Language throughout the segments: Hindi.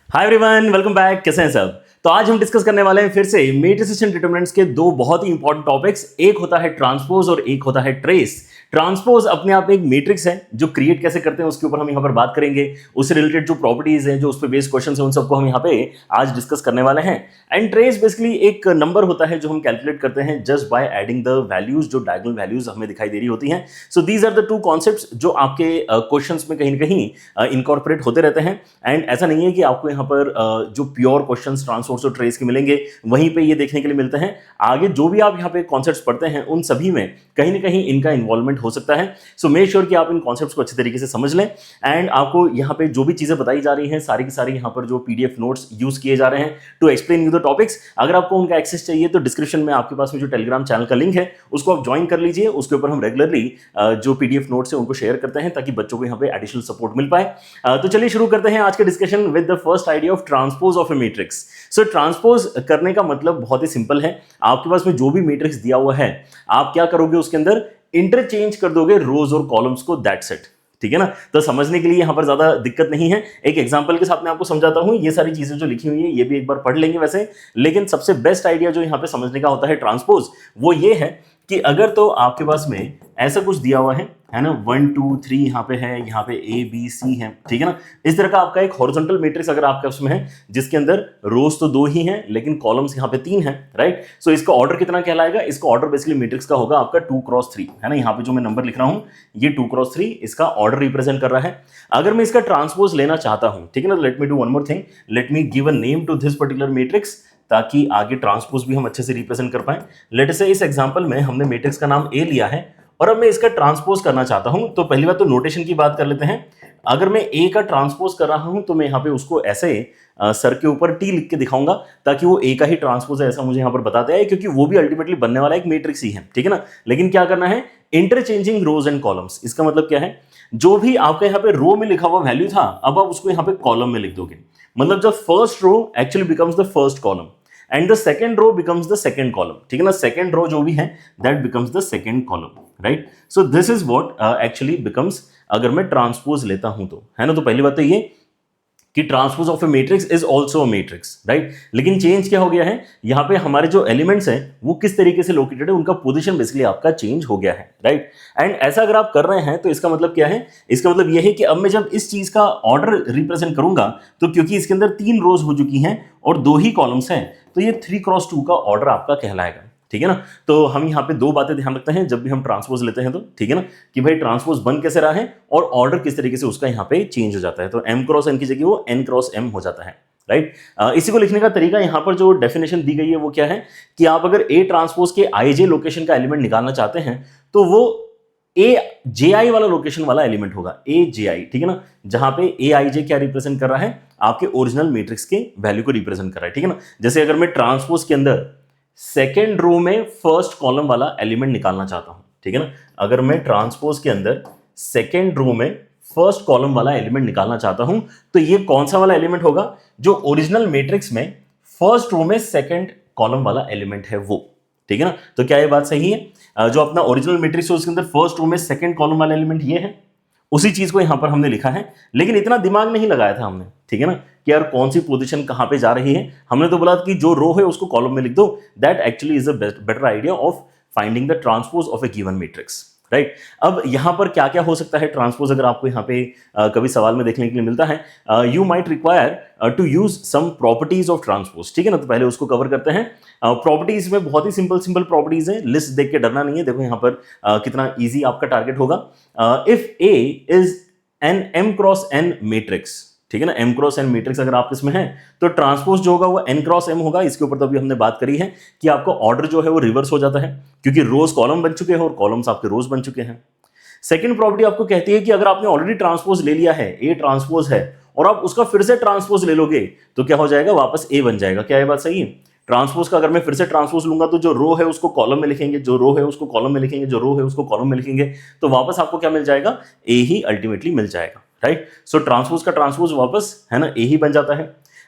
Hi everyone, welcome back. कैसे हैं सब? तो आज हम डिस्कस करने वाले हैं फिर से मेट्रिक्स डिटरमिनेंट्स के दो बहुत ही इंपॉर्टेंट टॉपिक्स। एक होता है ट्रांसपोज और एक होता है ट्रेस। ट्रांसपोज अपने आप में एक मैट्रिक्स है जो क्रिएट कैसे करते हैं उसके ऊपर हम यहाँ पर बात करेंगे। उससे रिलेटेड जो प्रॉपर्टीज हैं, जो उस पर बेस्ड क्वेश्चन है, उन सबको हम यहाँ पे आज डिस्कस करने वाले हैं। एंड ट्रेस बेसिकली एक नंबर होता है जो हम कैलकुलेट करते हैं just by adding the values, जो डायगोनल वैल्यूज हमें दिखाई दे रही होती हैं। So these are the two concepts जो आपके क्वेश्चंस में कहीं ना कहीं इनकॉर्पोरेट होते रहते हैं। एंड ऐसा नहीं है कि आपको यहाँ पर जो प्योर क्वेश्चंस ट्रांसपोज और ट्रेस के मिलेंगे वहीं पे ये देखने के लिए मिलते हैं। आगे जो भी आप यहाँ पे कॉन्सेप्ट्स पढ़ते हैं उन सभी में कहीं ना कहीं इनका इन्वॉल्वमेंट हो सकता है। सो मेक श्योर कि आप इन कॉन्सेप्ट्स को अच्छे तरीके से समझ लें। एंड आपको यहाँ पे जो भी चीजें बताई जा रही हैं सारी की सारी यहाँ पर जो पीडीएफ नोट्स यूज किए जा रहे हैं to explain you the topics, अगर आपको उनका एक्सेस चाहिए तो डिस्क्रिप्शन में आपके पास में जो टेलीग्राम चैनल का लिंक है उसको आप ज्वाइन कर लीजिए। उसके ऊपर हम रेगुलरली जो पीडीएफ नोट्स है उनको शेयर करते हैं ताकि बच्चों को यहाँ पे एडिशनल सपोर्ट मिल पाए। तो चलिए शुरू करते हैं आज का discussion with the first idea of transpose of A matrix. So transpose करने का मतलब बहुत ही सिंपल है। आपके पास में जो भी मैट्रिक्स दिया हुआ है आप क्या करोगे, उसके अंदर इंटरचेंज कर दोगे रोज और कॉलम्स को, दैट्स इट। ठीक है ना? तो समझने के लिए यहां पर ज्यादा दिक्कत नहीं है। एक एग्जांपल के साथ मैं आपको समझाता हूं। ये सारी चीजें जो लिखी हुई है ये भी एक बार पढ़ लेंगे वैसे, लेकिन सबसे बेस्ट आइडिया जो यहां पे समझने का होता है ट्रांसपोज, वो ये है कि अगर तो आपके पास में ऐसा कुछ दिया हुआ है ना, 1 2 3 यहाँ पे है, यहाँ पे ए बी सी है, ठीक है ना। इस तरह का आपका एक हॉरिजॉन्टल मैट्रिक्स अगर आपके उसमें है जिसके अंदर रोज तो 2 ही हैं लेकिन कॉलम्स यहाँ पे 3 हैं, राइट। सो इसका ऑर्डर कितना कहलाएगा? इसका ऑर्डर बेसिकली मैट्रिक्स का होगा आपका 2x3, है ना। यहाँ पे जो मैं नंबर लिख रहा हूँ ये 2x3 इसका ऑर्डर रिप्रेजेंट कर रहा है। अगर मैं इसका ट्रांसपोज लेना चाहता हूँ, ठीक है ना, let me do one more thing, let me give a name to this particular matrix ताकि आगे ट्रांसपोज भी हम अच्छे से रिप्रेजेंट कर पाए। लेट से इस एग्जांपल में हमने मैट्रिक्स का नाम ए लिया है और अब मैं इसका ट्रांसपोज करना चाहता हूं। तो पहली बात तो नोटेशन की बात कर लेते हैं। अगर मैं ए का ट्रांसपोज कर रहा हूं तो मैं यहां पे उसको ऐसे सर के ऊपर टी लिख के दिखाऊंगा ताकि वो ए का ही ट्रांसपोज है ऐसा मुझे यहां पर बताते हैं, क्योंकि वो भी अल्टीमेटली बनने वाला एक मैट्रिक्स ही है, ठीक है ना। लेकिन क्या करना है, इंटरचेंजिंग रोज एंड कॉलम्स। इसका मतलब क्या है, जो भी आपका यहाँ पे रो में लिखा हुआ वैल्यू था अब आप उसको यहाँ पे कॉलम में लिख दोगे। मतलब जब first row actually becomes the first column and the second row becomes the second column, ठीक है ना। सेकंड रो जो भी है that becomes the second column, right. So this is what actually becomes अगर मैं ट्रांसपोज लेता हूं तो, है ना। तो पहली बात तो ये कि transpose of A matrix is also a matrix, right. लेकिन चेंज क्या हो गया है, यहाँ पे हमारे जो एलिमेंट्स हैं वो किस तरीके से लोकेटेड है, उनका पोजीशन बेसिकली आपका चेंज हो गया है, राइट। एंड ऐसा अगर आप कर रहे हैं तो इसका मतलब क्या है, इसका मतलब यह है कि अब मैं जब इस चीज का ऑर्डर रिप्रेजेंट करूंगा तो क्योंकि इसके अंदर 3 रोज हो चुकी हैं और 2 ही कॉलम्स हैं तो ये 3x2 का ऑर्डर आपका कहलाएगा, ठीक है ना। तो हम यहाँ पे 2 बातें ध्यान रखते हैं जब भी हम ट्रांसपोज लेते हैं तो, ठीक है ना, कि भाई ट्रांसपोज बन कैसे रहा है और ऑर्डर किस तरीके से उसका यहाँ पे चेंज हो जाता है। तो m क्रॉस n की जगह वो n क्रॉस m हो जाता है, राइट। इसी को लिखने का तरीका यहाँ पर जो डेफिनेशन दी गई है वो क्या है कि आप अगर a ट्रांसपोज के ij लोकेशन का एलिमेंट निकालना चाहते हैं तो वो ए जे आई वाला लोकेशन वाला एलिमेंट होगा, ए जे आई, ठीक है ना। जहां पे ए आई जे क्या रिप्रेजेंट कर रहा है, आपके ओरिजिनल मैट्रिक्स के वैल्यू को रिप्रेजेंट कर रहा है, ठीक है ना। जैसे अगर मैं ट्रांसपोज के अंदर सेकेंड रो में फर्स्ट कॉलम वाला एलिमेंट निकालना चाहता हूं, ठीक है ना। अगर मैं ट्रांसपोज के अंदर सेकेंड रो में फर्स्ट कॉलम वाला एलिमेंट निकालना चाहता हूं तो ये कौन सा वाला एलिमेंट होगा, जो ओरिजिनल मैट्रिक्स में फर्स्ट रो में सेकेंड कॉलम वाला एलिमेंट है वो, ठीक है ना। तो क्या ये बात सही है? जो अपना ओरिजिनल मैट्रिक्स है उसके अंदर फर्स्ट रो में सेकेंड कॉलम वाला एलिमेंट ये है, उसी चीज को यहां पर हमने लिखा है। लेकिन इतना दिमाग नहीं लगाया था हमने, ठीक है ना, कि यार कौन सी पोजीशन कहां पे जा रही है। हमने तो बोला कि जो रो है उसको कॉलम में लिख दो। That actually is a better idea of finding the transpose of A given matrix, right. अब यहां पर क्या क्या हो सकता है ट्रांसपोज, अगर आपको यहां पे कभी सवाल में देखने के लिए मिलता है, you might require to use some properties of transpose, ठीक है ना। तो पहले उसको कवर करते हैं। प्रॉपर्टीज में बहुत ही सिंपल प्रॉपर्टीज है, लिस्ट देख के डरना नहीं है। देखो यहां पर कितना ईजी आपका टारगेट होगा। If A is an m cross n matrix, ठीक है ना, m क्रॉस n मैट्रिक्स अगर आप इसमें है तो ट्रांसपोज जो होगा वो n क्रॉस m होगा। इसके ऊपर तो अभी हमने बात करी है कि आपका ऑर्डर जो है वो रिवर्स हो जाता है क्योंकि रोज कॉलम बन चुके हैं और कॉलम्स आपके रोज बन चुके हैं। सेकंड प्रॉपर्टी आपको कहती है कि अगर आपने ऑलरेडी ट्रांसपोज ले लिया है, a ट्रांसपोज है, और आप उसका फिर से ट्रांसपोज ले लोगे तो क्या हो जाएगा, वापस a बन जाएगा। क्या ये बात सही है? ट्रांसपोज का अगर मैं फिर से ट्रांसपोज लूंगा तो जो रो है उसको कॉलम में लिखेंगे, जो रो है उसको कॉलम में लिखेंगे, जो रो है उसको कॉलम में लिखेंगे, तो वापस आपको क्या मिल जाएगा, ए ही अल्टीमेटली मिल जाएगा, राइट। सो ट्रांसपोज का ट्रांसपोज वापस, है ना, ए ही बन जाता है।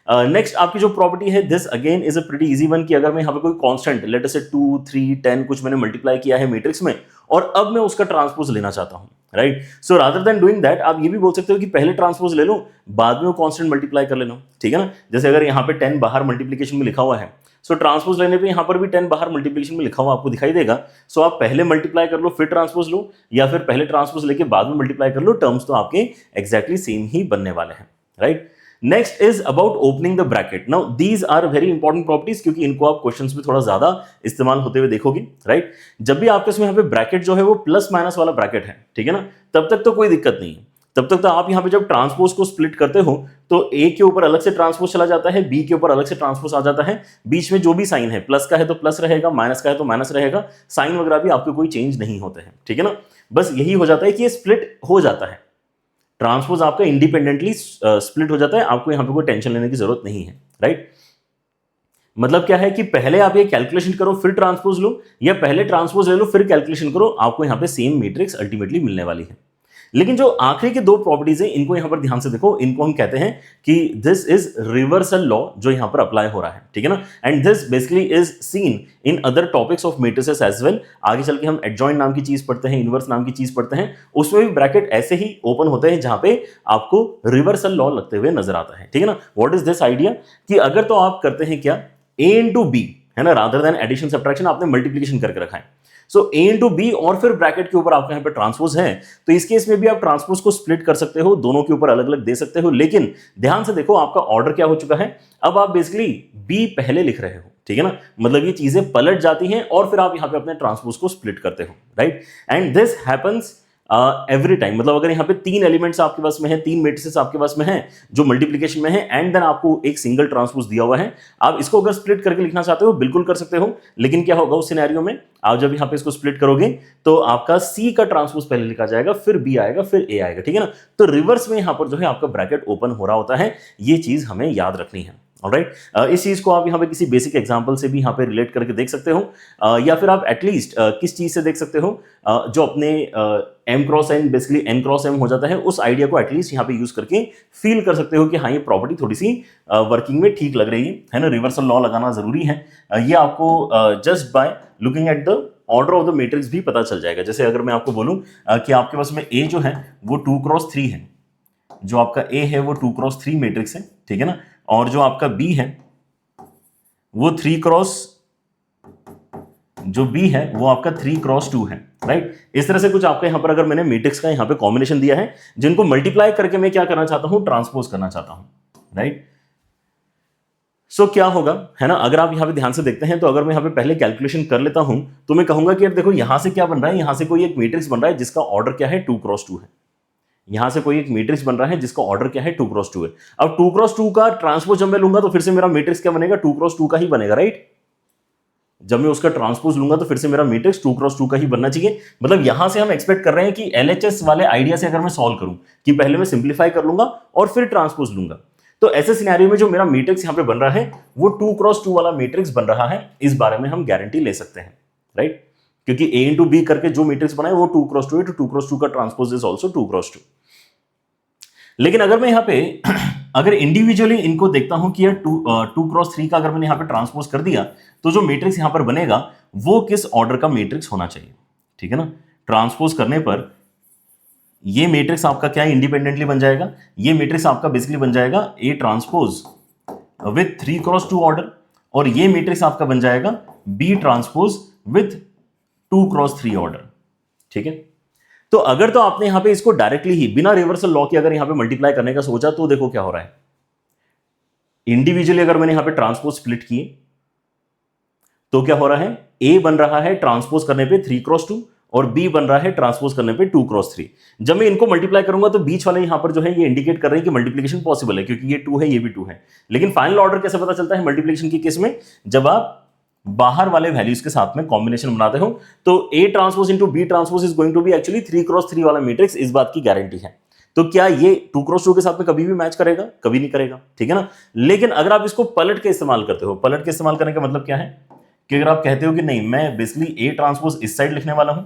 नेक्स्ट आपकी जो प्रॉपर्टी है, this again is a pretty easy one, कि अगर मैं यहाँ पे कोई कांस्टेंट लेट अस से 2, 3, 10 कुछ मैंने मल्टीप्लाई किया है मैट्रिक्स में और अब मैं उसका ट्रांसपोज लेना चाहता हूं, right. So rather than doing that आप ये भी बोल सकते हो कि पहले ट्रांसपोज ले लो, बाद में वो कांस्टेंट मल्टीप्लाई कर लेना, ठीक है ना। जैसे अगर यहाँ पे 10 बाहर मल्टीप्लीकेशन में लिखा हुआ है, सो ट्रांसपोज लेने पे यहाँ पर भी 10 बाहर मल्टीप्लीकेशन में लिखा हुआ आपको दिखाई देगा। सो आप पहले मल्टीप्लाई कर लो फिर ट्रांसपोज लो, या फिर पहले ट्रांसपोज लेके बाद में मल्टीप्लाई कर लो, टर्म्स तो आपके एग्जैक्टली सेम ही बनने वाले हैं, right. Next is about opening the bracket. Now these are very important properties, क्योंकि इनको आप क्वेश्चंस में थोड़ा ज्यादा इस्तेमाल होते हुए देखोगे, राइट। जब भी आपके इसमें यहाँ पे ब्रैकेट जो है वो प्लस माइनस वाला ब्रैकेट है, ठीक है ना, तब तक तो कोई दिक्कत नहीं है। तब तक तो आप यहाँ पे जब ट्रांसपोज को स्प्लिट करते हो तो ए के ऊपर अलग से ट्रांसपोज चला जाता है, बी के ऊपर अलग से ट्रांसपोज आ जाता है, बीच में जो भी साइन है, प्लस का है तो प्लस रहेगा, माइनस का है तो माइनस रहेगा, साइन वगैरह भी आपके कोई चेंज नहीं होते हैं, ठीक है ना। बस यही हो जाता है कि ये स्प्लिट हो जाता है, ट्रांसपोज आपका इंडिपेंडेंटली स्प्लिट हो जाता है, आपको यहां पे कोई टेंशन लेने की जरूरत नहीं है, राइट। मतलब क्या है कि पहले आप ये कैलकुलेशन करो फिर ट्रांसपोज लो, या पहले ट्रांसपोज ले लो फिर कैलकुलेशन करो, आपको यहां पे सेम मैट्रिक्स अल्टीमेटली मिलने वाली है। लेकिन जो आखिरी के दो प्रॉपर्टीज हैं इनको यहां पर ध्यान से देखो, इनको हम कहते हैं कि दिस इज रिवर्सल लॉ जो यहां पर अप्लाई हो रहा है, ठीक है ना। And this basically is seen in other topics of matrices as well. आगे चल के हम एडजॉइंट नाम की चीज पढ़ते हैं, इनवर्स नाम की चीज पढ़ते हैं, उसमें भी ब्रैकेट ऐसे ही ओपन होते हैं जहां पे आपको रिवर्सल लॉ लगते हुए नजर आता है, ठीक है ना। व्हाट इज दिस आइडिया, कि अगर तो आप करते हैं क्या, ए इंटू बी, है ना, रादर देन एडिशन सब्ट्रैक्शन आपने मल्टीप्लीकेशन करके रखा है। सो ए इंटू बी और फिर ब्रैकेट के ऊपर आपके यहाँ पे ट्रांसपोज है, तो इस केस में भी आप ट्रांसपोज को स्प्लिट कर सकते हो, दोनों के ऊपर अलग अलग दे सकते हो। लेकिन ध्यान से देखो आपका ऑर्डर क्या हो चुका है, अब आप बेसिकली बी पहले लिख रहे हो, ठीक है ना, मतलब ये चीजें पलट जाती हैं और फिर आप यहाँ पे अपने ट्रांसपोज को स्प्लिट करते हो, right. And this happens every time, मतलब अगर यहाँ पे 3 एलिमेंट्स आपके पास में है, 3 मैट्रिसेस आपके पास में है जो मल्टीप्लिकेशन में है, एंड देन आपको एक सिंगल ट्रांसपोज दिया हुआ है, आप इसको अगर स्प्लिट करके लिखना चाहते हो बिल्कुल कर सकते हो। लेकिन क्या होगा उस सिनेरियो में, आप जब यहाँ पे इसको स्प्लिट करोगे तो आपका सी का ट्रांसपोज पहले लिखा जाएगा, फिर बी आएगा, फिर ए आएगा, ठीक है ना। तो रिवर्स में यहाँ पर जो है आपका ब्रैकेट ओपन हो रहा होता है, ये चीज हमें याद रखनी है, ऑलराइट। इस चीज को आप यहाँ पे किसी बेसिक एग्जांपल से भी यहाँ पे रिलेट करके देख सकते हो, या फिर आप एटलीस्ट किस चीज से देख सकते हो, जो अपने m cross n basically n cross m हो जाता है, उस आइडिया को एटलीस्ट यहाँ पे यूज करके फील कर सकते हो कि हाँ ये प्रॉपर्टी थोड़ी सी वर्किंग में ठीक लग रही है ना। रिवर्सल लॉ लगाना जरूरी है, ये आपको just by looking at the order of the matrix भी पता चल जाएगा। जैसे अगर मैं आपको बोलूं कि आपके पास में a जो है वो 2 क्रॉस 3 है, जो आपका a है वो 2 क्रॉस 3 मैट्रिक्स है, ठीक है ना, और जो आपका b है वो 3 क्रॉस, जो b है वो आपका 3 क्रॉस 2 है, राइट। इस तरह से कुछ आपका यहां पर अगर मैंने मैट्रिक्स का यहां पे कॉम्बिनेशन दिया है, जिनको मल्टीप्लाई करके मैं क्या करना चाहता हूं, ट्रांसपोज करना चाहता हूं, राइट। सो क्या होगा, है ना, अगर आप यहां पे ध्यान से देखते हैं तो अगर मैं यहां पे पहले कैलकुलेशन कर लेता हूं तो मैं कहूंगा कि यार देखो यहां से क्या बन रहा है, यहां से कोई एक मैट्रिक्स बन रहा है जिसका ऑर्डर क्या है, 2 क्रॉस 2 है। यहां से कोई एक मैट्रिक्स बन रहा है जिसका ऑर्डर क्या है, 2 क्रॉस 2 है। अब 2 क्रॉस 2 का ट्रांसपोज जब मैं लूंगा तो फिर से मेरा मैट्रिक्स क्या बनेगा, 2 क्रॉस 2 का ही बनेगा, राइट। जब मैं उसका ट्रांसपोज लूंगा तो फिर से मेरा मैट्रिक्स 2 क्रॉस 2 का ही बनना चाहिए। मतलब यहां से हम एक्सपेक्ट कर रहे हैं कि एलएचएस वाले आइडिया से अगर मैं सॉल्व करूं कि पहले मैं सिंप्लीफाई कर लूंगा और फिर ट्रांसपोज लूंगा, तो ऐसे सिनेरियो में जो मेरा मैट्रिक्स यहां पे बन रहा है वो 2 क्रॉस 2 वाला मैट्रिक्स बन रहा है, इस बारे में हम गारंटी ले सकते हैं, राइट। क्योंकि a इंटू बी करके जो मैट्रिक्स बना है वो 2 क्रॉस 2 है, तो 2 क्रॉस 2 का ट्रांसपोज इज ऑल्सो 2 क्रॉस 2। लेकिन अगर मैं यहाँ पे अगर इंडिविजुअली इनको देखता हूं कि यार 2 क्रॉस 3 का अगर मैंने यहाँ पे ट्रांसपोज कर दिया तो जो मैट्रिक्स यहां पर बनेगा वो किस ऑर्डर का मैट्रिक्स होना चाहिए, ठीक है ना। ट्रांसपोज करने पर ये मैट्रिक्स आपका क्या है, इंडिपेंडेंटली बन जाएगा। ये मैट्रिक्स आपका बेसिकली बन जाएगा A transpose with 3 cross 2 order, और ये मैट्रिक्स आपका बन जाएगा B transpose with 2 cross 3 order, ठीक है। तो अगर तो आपने यहां पे इसको डायरेक्टली ही बिना रिवर्सल लॉ के अगर यहां पे मल्टीप्लाई करने का सोचा तो देखो क्या हो रहा है, इंडिविजुअली अगर मैंने यहां पे ट्रांसपोज स्प्लिट किए तो क्या हो रहा है, ए बन रहा है ट्रांसपोज करने पे 3 क्रॉस 2 और बी बन रहा है ट्रांसपोज करने पे 2 क्रॉस 3। जब मैं इनको मल्टीप्लाई करूंगा तो बीच वाले यहां पर जो है ये इंडिकेट कर रहे हैं कि मल्टीप्लिकेशन पॉसिबल है, क्योंकि ये 2 है ये भी 2 है। लेकिन फाइनल ऑर्डर कैसे पता चलता है मल्टीप्लिकेशन के केस में, जब आप बाहर वाले वैल्यूज के साथ में कॉम्बिनेशन बनाते हो तो A transpose into B transpose is going to be actually 3 cross 3 वाला मैट्रिक्स, इस बात की गारंटी है। तो क्या ये 2 क्रॉस 2 के साथ में कभी भी मैच करेगा, कभी नहीं करेगा, ठीक है ना। लेकिन अगर आप इसको पलट के इस्तेमाल करते हो, पलट के इस्तेमाल करने का मतलब क्या है कि अगर आप कहते हो कि नहीं मैं बेसिकली ए ट्रांसपोज इस साइड लिखने वाला हूं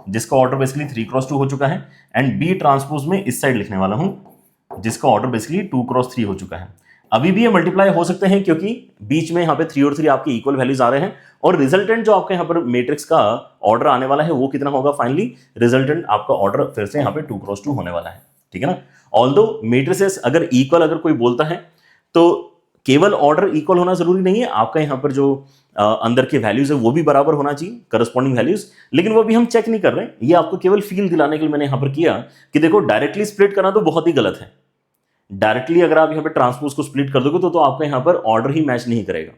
जिसका ऑर्डर बेसिकली 3 क्रॉस 2 हो चुका है, एंड बी ट्रांसपोज में इस साइड लिखने वाला हूं जिसका ऑर्डर बेसिकली 2 क्रॉस 3 हो चुका है। अभी भी ये मल्टीप्लाई हो सकते हैं क्योंकि बीच में यहाँ पे 3 और 3 आपके इक्वल वैल्यूज आ रहे हैं, और रिजल्टेंट जो आपका यहाँ पर मैट्रिक्स का ऑर्डर आने वाला है वो कितना होगा, फाइनली रिजल्टेंट आपका ऑर्डर फिर से यहाँ पे 2 क्रॉस 2 होने वाला है, ठीक है ना। ऑल्दो मैट्रिसेस अगर इक्वल अगर कोई बोलता है तो केवल ऑर्डर इक्वल होना जरूरी नहीं है, आपका यहाँ पर जो अंदर के वैल्यूज है वो भी बराबर होना चाहिए, करस्पॉन्डिंग वैल्यूज, लेकिन वो भी हम चेक नहीं कर रहे हैं, ये आपको केवल फील दिलाने के लिए मैंने यहाँ पर किया कि देखो डायरेक्टली स्प्लिट करना तो बहुत ही गलत है। डायरेक्टली अगर आप यहाँ पे ट्रांसपोज को स्प्लिट कर दोगे तो आपका यहाँ पर ऑर्डर ही मैच नहीं करेगा।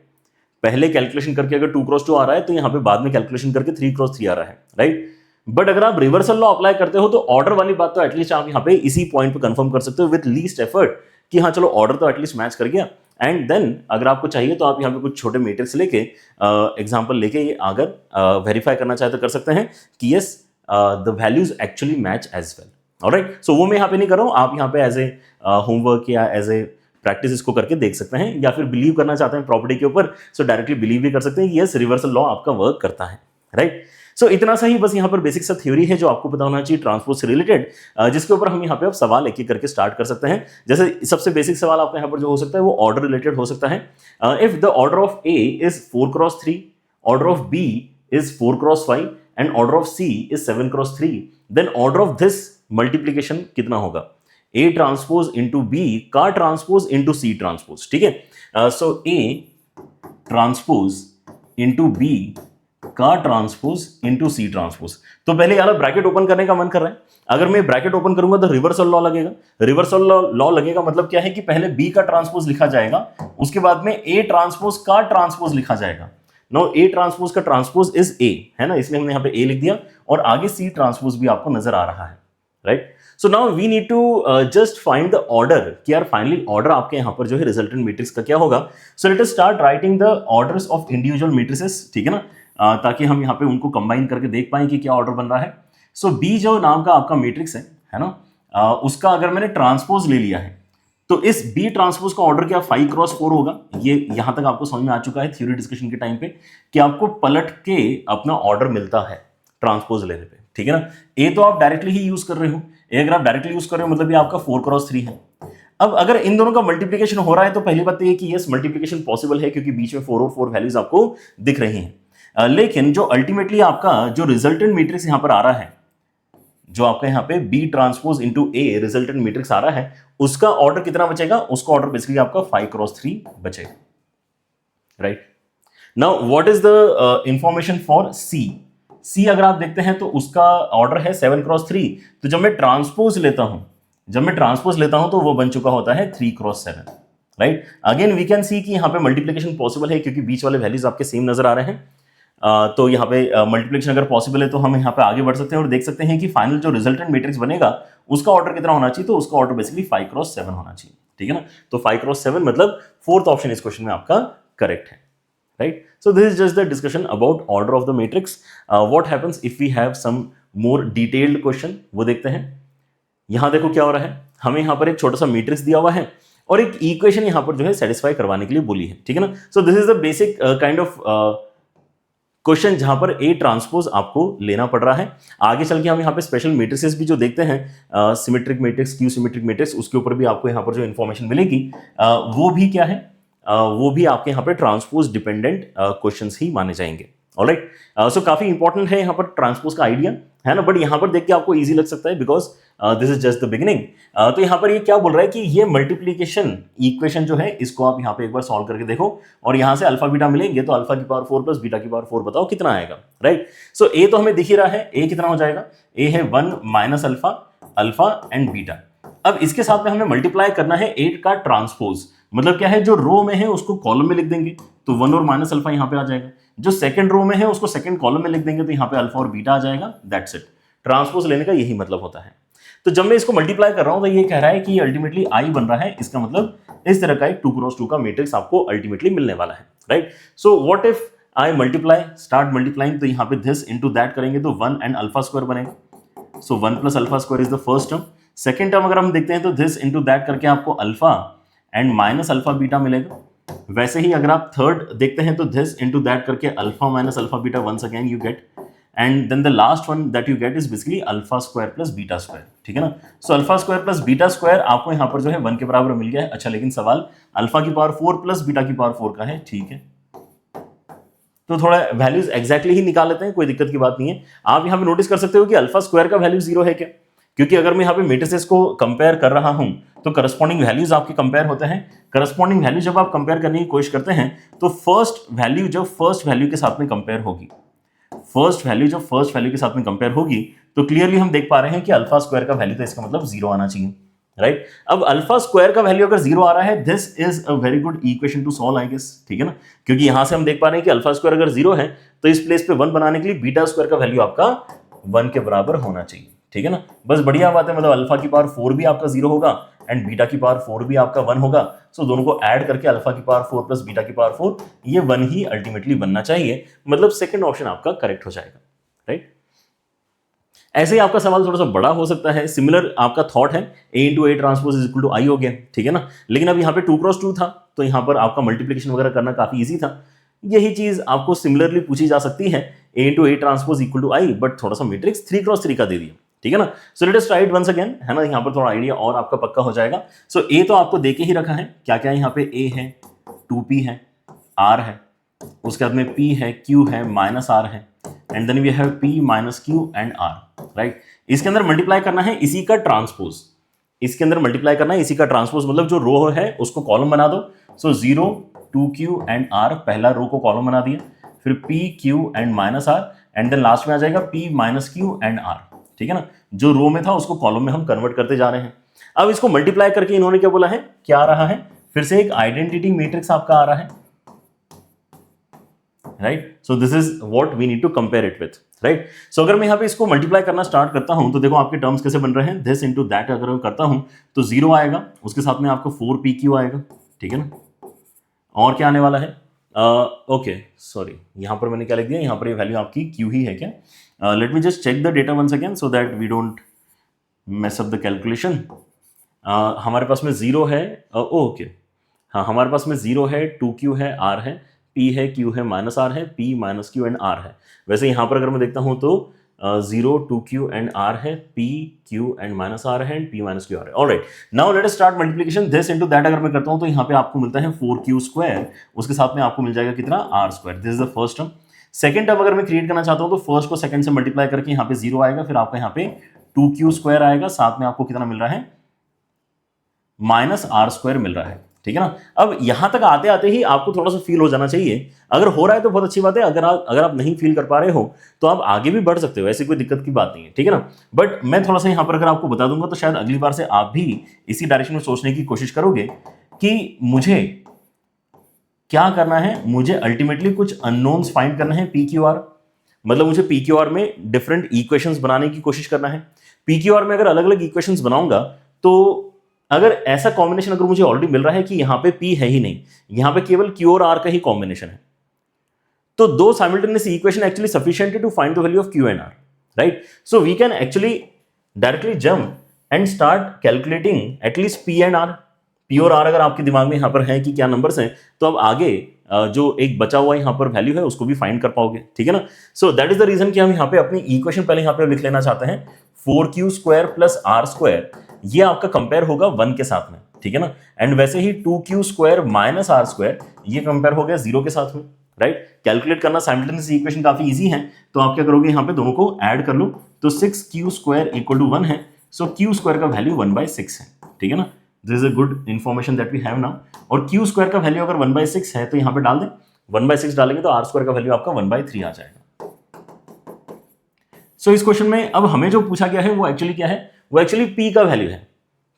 पहले कैलकुलेशन करके अगर 2 क्रॉस 2 आ रहा है तो यहाँ पे बाद में कैलकुलेशन करके 3 क्रॉस 3 आ रहा है, राइट। बट अगर आप रिवर्सल लॉ अप्लाई करते हो तो ऑर्डर वाली बात तो एटलीस्ट आप यहाँ पे इसी पॉइंट पे कंफर्म कर सकते हो विद लीस्ट एफर्ट कि हाँ चलो ऑर्डर तो एटलीस्ट मैच कर गया। एंड देन अगर आपको चाहिए तो आप यहाँ पे कुछ छोटे मैट्रिक्स लेके एग्जांपल लेके ये अगर वेरीफाई करना चाहे तो कर सकते हैं कि yes the values actually match as well, alright. So वो मैं यहाँ पे नहीं कर रहा हूँ, आप यहाँ पे एज ए होमवर्क या एज ए प्रैक्टिस इसको करके देख सकते हैं, या फिर बिलीव करना चाहते हैं प्रॉपर्टी के ऊपर सो डायरेक्टली बिलीव भी कर सकते हैं कि यस रिवर्सल लॉ आपका वर्क करता है, राइट। सो इतना सा ही बस यहाँ पर बेसिक सा थ्योरी है जो आपको पता होना चाहिए ट्रांसपोज से रिलेटेड, जिसके ऊपर हम यहाँ पे अब सवाल एक एक करके स्टार्ट कर सकते हैं। जैसे सबसे बेसिक सवाल आपका यहाँ पर जो हो सकता है वो ऑर्डर रिलेटेड हो सकता है। If the order of A is 4 cross 3, order of B is 4 cross 5 and order of C is 7 cross 3, then order of this multiplication कितना होगा, ए ट्रांसपोज इंटू बी का ट्रांसपोज इंटू सी ट्रांसपोज, ठीक है। So A transpose into B का ट्रांसपोज इंटू सी ट्रांसपोज। तो पहले यार ब्रैकेट ओपन करने का मन कर रहा है, अगर मैं ब्रैकेट ओपन करूंगा तो रिवर्सल लॉ लगेगा। रिवर्सल लॉ लगेगा मतलब क्या है कि पहले बी का ट्रांसपोज लिखा जाएगा, उसके बाद में ए ट्रांसपोज का ट्रांसपोज लिखा जाएगा। नाउ ए ट्रांसपोज का ट्रांसपोज इज ए, है ना, इसलिए हमने यहाँ पे ए लिख दिया, और आगे सी ट्रांसपोज भी आपको नजर आ रहा है, right. So now we need to just find the order कि यार फाइनली ऑर्डर आपके यहाँ पर जो है रिजल्टेंट मैट्रिक्स का क्या होगा। सो let us start writing the orders of individual matrices, ठीक है ना, ताकि हम यहाँ पे उनको कंबाइन करके देख पाएं कि क्या ऑर्डर बन रहा है। सो बी जो नाम का आपका मैट्रिक्स है ना, उसका अगर मैंने ट्रांसपोज ले लिया है तो इस बी ट्रांसपोज का ऑर्डर क्या 5 क्रॉस 4 होगा। ये यहां तक आपको समझ में आ चुका है थ्योरी डिस्कशन के टाइम पे कि आपको पलट के अपना ऑर्डर मिलता है ट्रांसपोज लेने पे, ठीक है ना। ए तो आप डायरेक्टली ही यूज कर रहे हो, ए अगर आप डायरेक्टली यूज कर रहे हो मतलब ये आपका 4 क्रॉस 3 है। अब अगर इन दोनों का मल्टीप्लीकेशन हो रहा है तो पहली बात ये कि यस मल्टीप्लीकेशन पॉसिबल है क्योंकि बीच में 4 और 4 वैल्यूज आपको दिख रही हैं। लेकिन जो अल्टीमेटली आपका जो रिजल्टेंट मैट्रिक्स यहां पर आ रहा है, जो आपका यहाँ पे बी ट्रांसपोज इंटू ए रिजल्टेंट मैट्रिक्स आ रहा है, उसका ऑर्डर कितना बचेगा, उसका ऑर्डर बेसिकली आपका 5 क्रॉस 3 बचेगा, right. Now what is the information for C. C अगर आप देखते हैं तो उसका ऑर्डर है 7 क्रॉस 3, तो जब मैं ट्रांसपोज लेता हूं तो वो बन चुका होता है 3 cross 7, right. Again we can see कि यहाँ पे मल्टीप्लीकेशन पॉसिबल है क्योंकि बीच वाले वैल्यूज आपके सेम नजर आ रहे हैं। तो यहाँ पे मल्टीप्लिकेशन अगर पॉसिबल है तो हम यहाँ पे आगे बढ़ सकते हैं और देख सकते हैं कि फाइनल जो रिजल्टेंट मैट्रिक्स बनेगा उसका ऑर्डर कितना होना चाहिए, तो उसका ऑर्डर बेसिकली 5 क्रॉस 7 होना चाहिए, ठीक है ना। तो 5 क्रॉस 7 मतलब फोर्थ ऑप्शन इस क्वेश्चन में आपका करेक्ट है, right. So this is just the discussion about order of the matrix. What happens if we have some more detailed question, वो देखते हैं। यहां देखो क्या हो रहा है, हमें यहाँ पर एक छोटा सा मैट्रिक्स दिया हुआ है और एक इक्वेशन यहाँ पर जो है सेटिस्फाई करवाने के लिए बोली है, ठीक है ना। सो this is the basic kind of question जहां पर ए ट्रांसपोज आपको लेना पड़ रहा है। आगे चल के हम यहाँ पे स्पेशल मैट्रिसेस भी जो देखते हैं, symmetric matrix, Q symmetric matrix, उसके ऊपर भी आपको यहाँ पर जो इन्फॉर्मेशन मिलेगी वो भी क्या है, वो भी आपके यहाँ पे ट्रांसपोज डिपेंडेंट क्वेश्चंस ही माने जाएंगे, ऑलराइट। सो काफी इंपॉर्टेंट है यहाँ पर ट्रांसपोज का आइडिया, है ना, बट यहाँ पर देख के आपको इजी लग सकता है because this is just the beginning. तो यहाँ पर ये क्या बोल रहा है कि ये मल्टीप्लीकेशन इक्वेशन जो है इसको आप यहाँ पे एक बार सॉल्व करके देखो और यहाँ से अल्फा बीटा मिलेंगे तो अल्फा की पावर 4 प्लस बीटा की पावर 4 बताओ कितना आएगा, राइट। सो ए तो हमें दिख ही रहा है, ए कितना हो जाएगा, ए है 1 minus alpha, alpha and beta. अब इसके साथ में हमें मल्टीप्लाई करना है 8 का ट्रांसपोज, मतलब क्या है जो रो में है उसको कॉलम में लिख देंगे तो 1 और माइनस अल्फा यहाँ पे आ जाएगा, जो सेकंड रो में है उसको सेकंड कॉलम में लिख देंगे तो यहाँ पे अल्फा और बीटा आ जाएगा, दैट्स इट। ट्रांसपोज लेने का यही मतलब होता है। तो जब मैं इसको मल्टीप्लाई कर रहा हूं तो ये कह रहा है कि अल्टीमेटली आई बन रहा है, इसका मतलब इस तरह का एक 2 क्रॉस 2 का मैट्रिक्स आपको अल्टीमेटली मिलने वाला है, right. So what if I multiply, start multiplying, तो यहाँ पे दिस इंटू दैट करेंगे तो 1 एंड अल्फा स्क्वायर बनेगा। सो 1 plus alpha square is the first term. Second term अगर हम देखते हैं तो दिस इंटू दैट करके आपको alpha and minus alpha beta मिलेगा। वैसे ही अगर आप थर्ड देखते हैं तो दिस इंटू दैट करके alpha minus alpha beta, once again you get and then the last one that you get is basically alpha square plus beta square, ठीक है ना। So alpha square plus beta square आपको यहाँ पर जो है 1 के बराबर मिल गया है। अच्छा, लेकिन सवाल अल्फा की पावर 4 प्लस बीटा की पावर 4 का है, ठीक है। तो थोड़ा वैल्यूज एग्जैक्टली ही निकाल लेते हैं, कोई दिक्कत की बात नहीं है। आप यहाँ पे नोटिस कर सकते हो कि अल्फा स्क्वायर का वैल्यू 0 है क्या, क्योंकि अगर मैं यहाँ पे मेट्रिसेस को कंपेयर कर रहा हूं तो करस्पॉन्डिंग वैल्यूज आपके कंपेयर होते हैं। करस्पॉन्डिंग वैल्यू जब आप कंपेयर करने की कोशिश करते हैं तो फर्स्ट वैल्यू जब फर्स्ट वैल्यू के साथ में कंपेयर होगी, फर्स्ट वैल्यू जब फर्स्ट वैल्यू के साथ में कंपेयर होगी तो क्लियरली हम देख पा रहे हैं कि अल्फा स्क्वायर का वैल्यू, तो इसका मतलब 0 आना चाहिए, राइट। अब अल्फा स्क्वायर का वैल्यू अगर 0 आ रहा है, this is a very good equation to solve, I guess, ठीक है ना, क्योंकि यहां से हम देख पा रहे हैं कि अल्फा स्क्वायर अगर 0 है तो इस प्लेस पे 1 बनाने के लिए बीटा स्क्वायर का वैल्यू आपका 1 के बराबर होना चाहिए, ठीक है ना। बस बढ़िया बात है, मतलब अल्फा की पावर 4 भी आपका 0 होगा एंड बीटा की पावर 4 भी आपका 1 होगा। सो दोनों को ऐड करके अल्फा की पावर 4 प्लस बीटा की पावर 4 ये 1 ही अल्टीमेटली बनना चाहिए, मतलब सेकंड ऑप्शन आपका करेक्ट हो जाएगा, राइट। ऐसे ही आपका सवाल थोड़ा सा बड़ा हो सकता है, सिमिलर आपका थॉट है, A into A transpose is equal to I हो गया, ठीक है ना, लेकिन अब यहाँ पे 2x2 था तो यहाँ पर आपका मल्टीप्लिकेशन वगैरह करना काफी ईजी था। यही चीज आपको सिमिलरली पूछी जा सकती है, A into A transpose equal to I, but थोड़ा सा मैट्रिक्स 3x3 का दे दिया, ठीक है ना। So let us try it once again, है ना, यहाँ पर थोड़ा आइडिया और आपका पक्का हो जाएगा। सो A तो आपको दे के ही रखा है, क्या क्या है यहाँ पे, A है, 2p है, R है, उसके बाद में P है, Q है, माइनस R है, and then we have P minus Q and R, right. इसके अंदर मल्टीप्लाई करना है इसी का ट्रांसपोज, इसके अंदर मल्टीप्लाई करना है इसी का ट्रांसपोज, मतलब जो रो है उसको कॉलम बना दो। सो 0 2q एंड R, पहला रो को कॉलम बना दिया, फिर P Q and minus R, and then last में आ जाएगा P minus Q and R, ठीक है ना। जो रो में था उसको कॉलम में हम कन्वर्ट करते जा रहे हैं। अब इसको मल्टीप्लाई करके इन्होंने क्या बोला है, क्या आ रहा है, फिर से एक आइडेंटिटी मैट्रिक्स आपका आ रहा है, right. So this is what we need to compare it with, right. So अगर मैं यहाँ पे इसको मल्टीप्लाई करना स्टार्ट करता हूं तो देखो आपके टर्म्स कैसे बन रहे हैं, दिस इंटू दैट अगर मैं करता हूं तो 0 आएगा, उसके साथ में आपको 4pq आएगा, ठीक है ना। और क्या आने वाला है, ओके सॉरी, यहाँ पर मैंने क्या लिख दिया, यहाँ पर ये वैल्यू आपकी q ही है क्या। Let me just check the data once again so that we don't mess up the calculation. हमारे पास में 0 है, ओके हाँ, हमारे पास में 0 है, 2q है, R है, P है, Q है, माइनस R है, P minus Q and R है। वैसे यहाँ पर अगर मैं देखता हूँ तो 0 2q एंड R है, P Q and minus R है, and P minus Q R है। Alright, now let us start multiplication, this into that अगर मैं करता हूँ तो यहाँ पे आपको मिलता है 4q स्क्वायर, उसके साथ में आपको मिल जाएगा कितना, R square. This is the first term. Second term अगर मैं क्रिएट करना चाहता हूँ तो फर्स्ट को सेकंड से मल्टीप्लाई करके यहाँ पे 0 आएगा, फिर आपका यहाँ पे 2q स्क्वायर आएगा, साथ में आपको कितना मिल रहा है, माइनस R स्क्वायर मिल रहा है, ठीक है ना। अब यहां तक आते आते ही आपको थोड़ा सा फील हो जाना चाहिए, अगर हो रहा है तो बहुत अच्छी बात है, अगर आप नहीं फील कर पा रहे हो तो आप आगे भी बढ़ सकते हो, ऐसी कोई दिक्कत की बात नहीं है, ठीक है ना। बट मैं थोड़ा सा यहां पर अगर आपको बता दूंगा तो शायद अगली बार से आप भी इसी डायरेक्शन में सोचने की कोशिश करोगे कि मुझे क्या करना है, मुझे अल्टीमेटली कुछ अननोन्स फाइंड करना है, PQR, मतलब मुझे PQR में डिफरेंट इक्वेशंस बनाने की कोशिश करना है। PQR में अगर अलग अलग इक्वेशंस बनाऊंगा तो अगर ऐसा कॉम्बिनेशन अगर मुझे ऑलरेडी मिल रहा है कि यहां पे P है ही नहीं, यहां पे केवल Q और R का ही कॉम्बिनेशन है, तो दो simultaneous equation actually sufficient to find the value of Q and R, right. So we can actually directly jump and start calculating at least P and R। P और R अगर आपके दिमाग में यहां पर है कि क्या नंबर्स हैं, तो अब आगे जो एक बचा हुआ यहां पर वैल्यू है उसको भी फाइंड कर पाओगे, ठीक है ना। So that is the reason कि हम यहां पे अपनी इक्वेशन पहले यहां पे लिख लेना चाहते हैं, 4q square plus R square, ये आपका कंपेयर होगा 1 के साथ में, ठीक है ना। एंड वैसे ही 2q square minus R square, ये कंपेयर हो गया 0 के साथ में, राइट। कैलकुलेट करना साइमल्टेनियस इक्वेशन काफी इजी है, तो आप क्या करोगे, यहाँ पे दोनों को ऐड कर लो, तो 6q स्क्वायर इक्वल टू 1 है, सो q स्क्वायर का वैल्यू 1/6 है, ठीक है ना। This is a good information that we have now. और q स्क्वायर का वैल्यू अगर 1/6 है तो यहाँ पे डाल दें, 1/6 डालेंगे तो R स्क्वायर का वैल्यू आपका 1/3 आ जाएगा। सो इस क्वेश्चन में अब हमें जो पूछा गया है वो एक्चुअली क्या है, वो एक्चुअली P का वैल्यू है,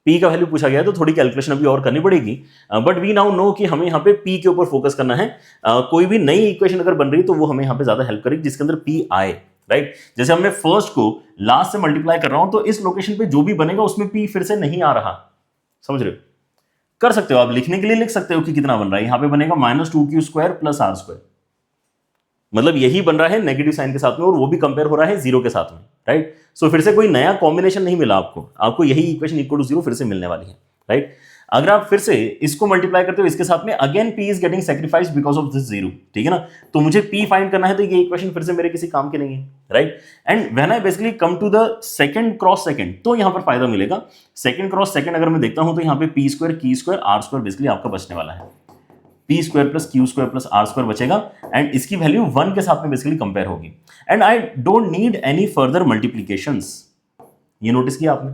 P का वैल्यू पूछा गया है, तो थोड़ी कैलकुलेशन अभी और करनी पड़ेगी, बट वी नाउ नो कि हमें यहाँ पे P के ऊपर फोकस करना है। कोई भी नई इक्वेशन अगर बन रही है तो वो हमें यहाँ पे ज्यादा हेल्प करेगी जिसके अंदर P आए, राइट। जैसे हमने फर्स्ट को लास्ट से मल्टीप्लाई कर रहा हूं तो इस लोकेशन पे जो भी बनेगा उसमें P फिर से नहीं आ रहा, समझ रहे हो। कर सकते हो आप, लिखने के लिए लिख सकते हो कि कितना बन रहा है, यहाँ पे बनेगा -2q square plus R square, मतलब यही बन रहा है नेगेटिव साइन के साथ में, और वो भी कंपेयर हो रहा है 0 के साथ में, राइट। सो फिर से कोई नया कॉम्बिनेशन नहीं मिला आपको यही इक्वेशन इक्वल टू 0 फिर से मिलने वाली है, राइट। अगर आप फिर से इसको मल्टीप्लाई करते हो इसके साथ में, again p is getting sacrificed because of this zero, ठीक है ना। तो मुझे p फाइंड करना है, तो ये इक्वेशन फिर से मेरे किसी काम की नहीं है, right. And when I basically come to the second cross second, तो यहां पर फायदा मिलेगा। सेकंड क्रॉस सेकंड अगर मैं देखता हूं तो यहां पे p square, q square, r square basically आपका बचने वाला है। p square plus q square plus r square बचेगा एंड इसकी वैल्यू 1 के साथ में बेसिकली कंपेयर होगी। And I don't need any further multiplications. ये नोटिस किया आपने?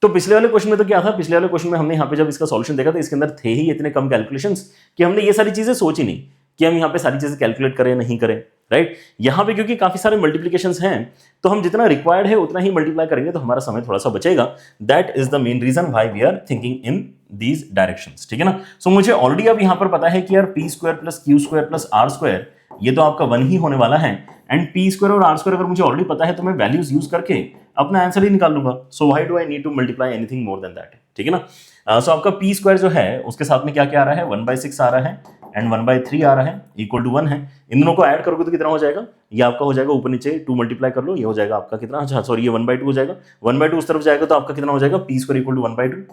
तो पिछले वाले क्वेश्चन में तो क्या था, पिछले वाले क्वेश्चन में हमने यहाँ पे जब इसका सॉल्यूशन देखा तो इसके अंदर थे ही इतने कम कैलकुलेशंस कि हमने ये सारी चीजें सोची नहीं कि हम यहाँ पे सारी चीजें कैलकुलेट करें नहीं करें, राइट। यहाँ पे क्योंकि काफी सारे मल्टीप्लीकेशंस हैं तो हम जितना रिक्वायर्ड है उतना ही मल्टीप्लाई करेंगे तो हमारा समय थोड़ा सा बचेगा। That is the main reason why we are thinking in these directions, ठीक है ना। सो मुझे ऑलरेडी अब यहाँ पर पता है कि यार p square plus q square plus r square ये तो आपका 1 ही होने वाला है। एंड p स्क्वायर और r स्क्वायर अगर मुझे ऑलरेडी पता है तो मैं वैल्यूज यूज करके अपना आंसर ही निकाल लूंगा। So why do I need to multiply anything more than that, ठीक है ना। सो आपका p स्क्वायर जो है उसके साथ में क्या क्या आ रहा है, 1/6 आ रहा है एंड 1/3 आ रहा है, इक्वल टू 1 है। इन दोनों को ऐड करोगे तो कितना हो जाएगा, ये आपका हो जाएगा ऊपर नीचे 2 मल्टीप्लाई कर लो, ये हो जाएगा आपका कितना, अच्छा सॉरी ये 1/2 हो जाएगा। 1/2 उस तरफ जाएगा तो आपका कितना हो जाएगा, p square equal to 1/2।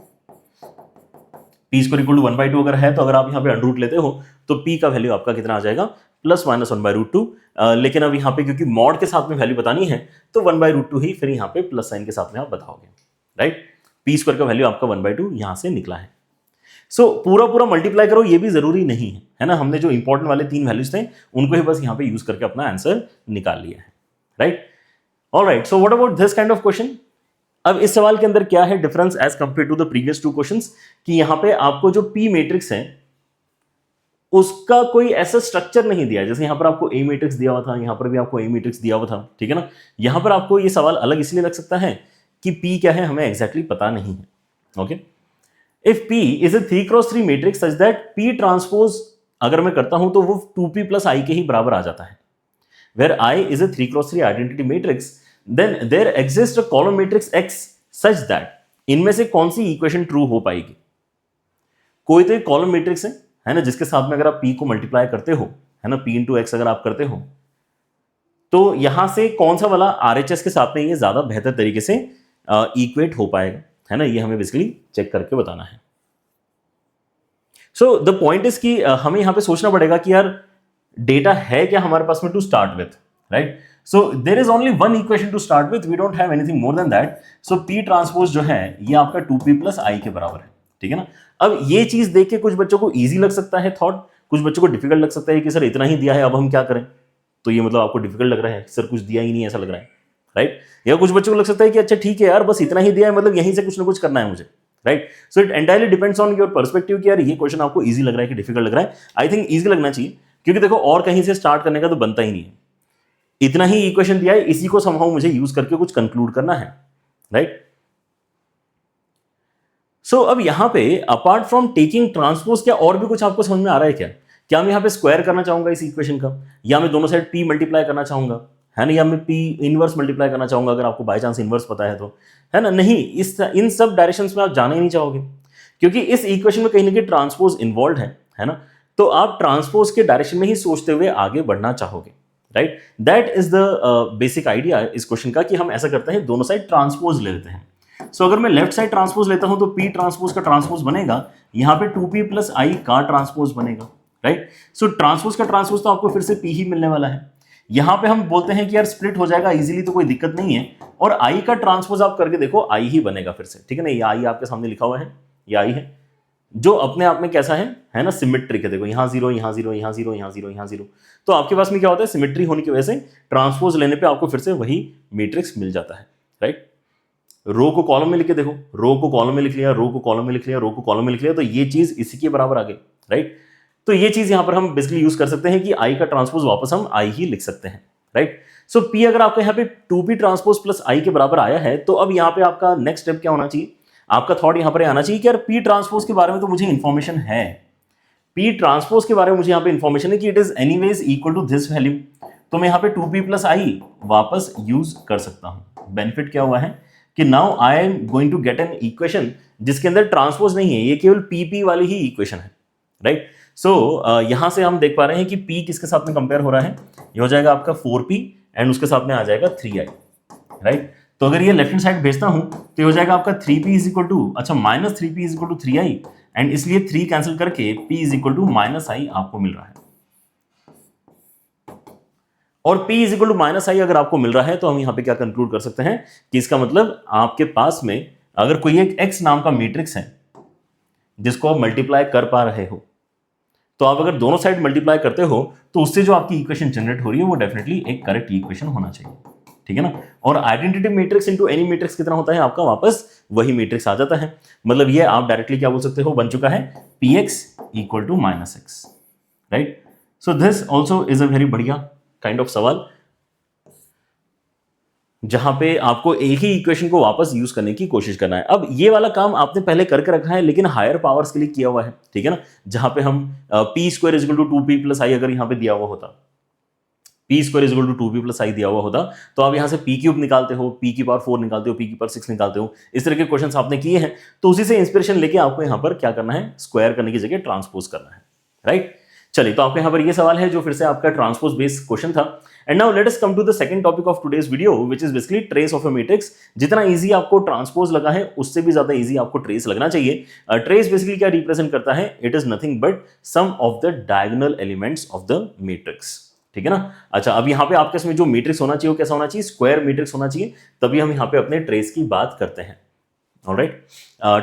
p square equal to 1/2 अगर है तो अगर आप यहाँ पे अंडर रूट लेते हो तो p का वैल्यू आपका कितना आ जाएगा, प्लस माइनस 1/√2। लेकिन अब यहाँ पे क्योंकि मॉड के साथ में वैल्यू बतानी है तो 1/√2 ही फिर यहाँ पे प्लस साइन के साथ में आप बताओगे, राइट। p स्क्वायर का वैल्यू आपका 1/2 यहाँ से निकला है। सो पूरा पूरा मल्टीप्लाई करो ये भी जरूरी नहीं है ना। हमने जो इंपॉर्टेंट वाले 3 वैल्यूज थे उनको ही बस यहाँ पे यूज करके अपना आंसर निकाल लिया है, right. Alright, so what about this kind of question. अब इस सवाल के अंदर क्या है difference as compare to the previous 2 questions कि यहाँ पे आपको जो p मैट्रिक्स है उसका कोई ऐसा स्ट्रक्चर नहीं दिया है। जैसे यहाँ पर आपको A मैट्रिक्स दिया हुआ था, यहाँ पर भी आपको A मैट्रिक्स दिया हुआ था, ठीक है ना। यहाँ पर आपको ये सवाल अलग इसलिए लग सकता है कि P क्या है हमें एग्जैक्टली पता नहीं है, okay. If P is a 3x3 matrix such that P transpose अगर मैं करता हूं तो वो 2P प्लस I के ही बराबर आ जाता है। Where I is a 3x3 identity matrix then there exist a column matrix X such that, इनमें से कौन सी इक्वेशन ट्रू हो पाएगी। कोई तो एक कॉलम मैट्रिक्स है ना, जिसके साथ में अगर आप P को मल्टीप्लाई करते हो, है ना, P इंटू X अगर आप करते हो तो यहां से कौन सा वाला RHS के साथ में ये ज्यादा बेहतर तरीके से इक्वेट हो पाएगा, है ना, ये हमें बेसिकली चेक करके बताना है। सो द पॉइंट इज कि हमें यहां पे सोचना पड़ेगा कि यार डेटा है क्या हमारे पास में to start with, right. So there is only one equation to start with, we don't have anything more than that. So P transpose जो है ये आपका 2P प्लस I के बराबर है, ठीक है ना। अब ये चीज देख के कुछ बच्चों को ईजी लग सकता है थॉट, कुछ बच्चों को डिफिकल्ट लग सकता है कि सर इतना ही दिया है अब हम क्या करें। तो ये मतलब आपको डिफिकल्ट लग रहा है, सर कुछ दिया ही नहीं ऐसा लग रहा है, राइट। या कुछ बच्चों को लग सकता है कि अच्छा ठीक है यार बस इतना ही दिया है मतलब यहीं से कुछ ना कुछ करना है मुझे, right. So it entirely depends on your perspective कि यार ये क्वेश्चन आपको इजी लग रहा है कि डिफिकल्ट लग रहा है। आई थिंक इजी लगना चाहिए क्योंकि देखो और कहीं से स्टार्ट करने का तो बनता ही नहीं है। इतना ही इक्वेशन दिया है, इसी को समहाउ मुझे यूज करके कुछ कंक्लूड करना है, राइट। सो अब यहां पे अपार्ट फ्रॉम टेकिंग ट्रांसपोज क्या और भी कुछ आपको समझ में आ रहा है क्या? क्या मैं यहां पे स्क्वायर करना चाहूंगा इस इक्वेशन का, या मैं दोनों साइड p मल्टीप्लाई करना चाहूंगा, है ना, या मैं p इनवर्स मल्टीप्लाई करना चाहूंगा अगर आपको बाय चांस इनवर्स पता है तो, है ना। नहीं, इन सब डायरेक्शंस में आप जाना ही नहीं चाहोगे क्योंकि इस इक्वेशन में कहीं ना कहीं ट्रांसपोज इन्वॉल्व है ना। तो आप ट्रांसपोज के डायरेक्शन में ही सोचते हुए आगे बढ़ना चाहोगे, right. That is the basic idea इस क्वेश्चन का कि हम ऐसा करते हैं दोनों साइड ट्रांसपोज ले लेते हैं। सो अगर मैं लेफ्ट साइड ट्रांसपोज लेता हूं तो P ट्रांसपोज का ट्रांसपोज बनेगा, यहां पे 2P प्लस I का ट्रांसपोज बनेगा, राइट। सो ट्रांसपोज का ट्रांसपोज तो आपको फिर से P ही मिलने वाला है। यहां पे हम बोलते हैं कि यार स्प्लिट हो जाएगा इजीली तो कोई दिक्कत नहीं है, और I का ट्रांसपोज आप करके देखो I ही बनेगा फिर से, ठीक है ना। ये I आपके सामने लिखा हुआ है, ये I है जो अपने आप में कैसा है ना, सिमेट्रिक है। देखो यहाँ 0 यहाँ 0 यहाँ 0 यहाँ 0 यहाँ 0, तो आपके पास में क्या होता है, सिमेट्री होने की वजह से ट्रांसपोज लेने पे आपको फिर से वही मैट्रिक्स मिल जाता है, राइट। रो को कॉलम में लिख के देखो, रो को कॉलम में लिख लिया, रो को कॉलम में लिख लिया, रो को कॉलम में लिख लिया, तो ये चीज इसी के बराबर आ गई, राइट। तो ये चीज यहां पर हम बेसिकली यूज कर सकते हैं कि I का ट्रांसपोज वापस हम I ही लिख सकते हैं, राइट। सो P अगर आपका यहाँ पे 2P ट्रांसपोज प्लस I के बराबर आया है तो अब यहाँ पे आपका नेक्स्ट स्टेप क्या होना चाहिए, आपका थॉट यहाँ पर आना चाहिए कि यार P ट्रांसपोज के बारे में तो मुझे इंफॉर्मेशन है, P ट्रांसपोज के बारे में मुझे यहाँ पे इंफॉर्मेशन है कि it is anyways equal to this value, तो मैं यहाँ पे 2P प्लस I वापस यूज कर सकता हूं। बेनिफिट क्या हुआ है कि now I am going to get an equation जिसके अंदर ट्रांसपोज नहीं है, ये केवल PP वाली ही इक्वेशन है, राइट। सो यहां से हम देख पा रहे हैं कि P किसके साथ में कंपेयर हो रहा है, ये हो जाएगा आपका 4P एंड उसके साथ में आ जाएगा 3I, राइट। तो अगर ये लेफ्ट हैंड साइड भेजता हूं तो हो जाएगा आपका 3p इज इक्वल टू, अच्छा minus 3p is equal to 3i, and इसलिए 3 कैंसिल करके p is equal to minus I आपको मिल रहा है। और p is equal to minus I अगर आपको मिल रहा है तो हम यहां पे क्या कंक्लूड कर सकते हैं कि इसका मतलब आपके पास में अगर कोई एक x नाम का मैट्रिक्स है जिसको आप मल्टीप्लाई कर पा रहे हो, तो आप अगर दोनों साइड मल्टीप्लाई करते हो तो उससे जो आपकी इक्वेशन जनरेट हो रही है वो डेफिनेटली एक करेक्ट इक्वेशन होना चाहिए, ठीक है ना। और identity matrix into any matrix कितना होता है आपका, वापस वही मैट्रिक्स आ जाता है। मतलब ये आप डायरेक्टली क्या बोल सकते हो, बन चुका है px equal to minus X, right. So this also is a very बढ़िया काइंड ऑफ सवाल जहां पे आपको एक ही इक्वेशन को वापस यूज करने की कोशिश करना है। अब ये वाला काम आपने पहले करके रखा है लेकिन हायर पावर्स के लिए किया हुआ है, ठीक है ना, जहां पे हम p square is equal to 2p plus I अगर यहां पे दिया हुआ होता, p square is equal to 2p plus I दिया हुआ होता, तो आप यहां से p क्यूब निकालते हो, p की पावर 4 निकालते हो, p की पावर 6 निकालते हो, इस तरह के क्वेश्चंस आपने किए हैं। तो उसी से इंस्पिरेशन लेके आपको यहां पर क्या करना है, स्क्वायर करने की जगह ट्रांसपोज करना है, राइट। चलिए, तो आपके यहां पर ये सवाल है जो फिर से आपका ट्रांसपोज बेस्ड क्वेश्चन था। And now let us come to the second topic of today's video which is basically trace of a matrix. जितना इजी आपको ट्रांसपोज लगा है उससे भी ज्यादा इजी आपको ट्रेस लगना चाहिए। ट्रेस बेसिकली क्या रिप्रेजेंट करता है, it is nothing but sum of the diagonal elements of the matrix, ठीक है ना। अच्छा, अब यहाँ पे आपके इसमें जो मैट्रिक्स होना चाहिए वो कैसा होना चाहिए, स्क्वायर मैट्रिक्स होना चाहिए, तभी हम यहाँ पे अपने ट्रेस की बात करते हैं, ऑलराइट।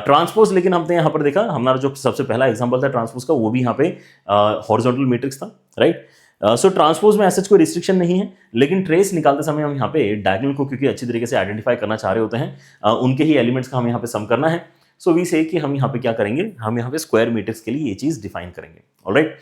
ट्रांसपोज लेकिन हमने यहाँ पर देखा, हमारा जो सबसे पहला एग्जांपल था ट्रांसपोज का वो भी यहाँ पे हॉरिजॉन्टल मैट्रिक्स था, राइट। सो ट्रांसपोज में ऐसा कोई रिस्ट्रिक्शन नहीं है, लेकिन ट्रेस निकालते समय हम यहाँ पे डायगोनल को क्योंकि अच्छी तरीके से आइडेंटिफाई करना चाह रहे होते हैं, उनके ही एलिमेंट्स का हम यहाँ पे सम करना है। सो वी से कि हम यहाँ पे क्या करेंगे, हम यहाँ पे स्क्वायर मैट्रिक्स के लिए ये चीज डिफाइन करेंगे, ऑलराइट।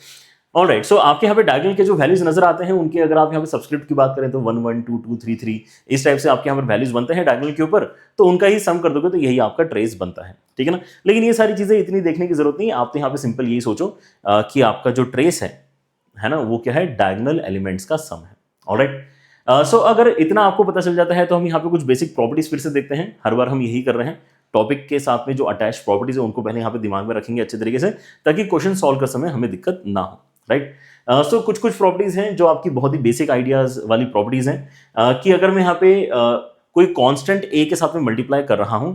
ऑलराइट, सो आपके यहाँ पे डायगोनल के जो वैल्यूज नजर आते हैं उनके अगर आप यहाँ पे सब्सक्रिप्ट की बात करें तो 1 1 2 2 3 3 इस टाइप से आपके यहाँ पर वैल्यूज बनते हैं डायगोनल के ऊपर, तो उनका ही सम कर दोगे तो यही आपका ट्रेस बनता है, ठीक है ना। लेकिन ये सारी चीजें इतनी देखने की जरूरत नहीं है, आप तो यहाँ पे सिंपल यही सोचो कि आपका जो ट्रेस है ना, वो क्या है, डायगोनल एलिमेंट्स का सम है, ऑलराइट। सो अगर इतना आपको पता चल जाता है तो हम यहाँ पे कुछ बेसिक प्रॉपर्टीज फिर से देखते हैं। हर बार हम यही कर रहे हैं, टॉपिक के साथ में जो अटैच प्रॉपर्टीज है उनको पहले यहाँ पे दिमाग में रखेंगे अच्छे तरीके से, ताकि क्वेश्चन सॉल्व कर समय हमें दिक्कत ना हो, राइट। सो कुछ प्रॉपर्टीज हैं जो आपकी बहुत ही बेसिक आइडियाज वाली प्रॉपर्टीज हैं कि अगर मैं यहाँ पे कोई कांस्टेंट ए के साथ में मल्टीप्लाई कर रहा हूं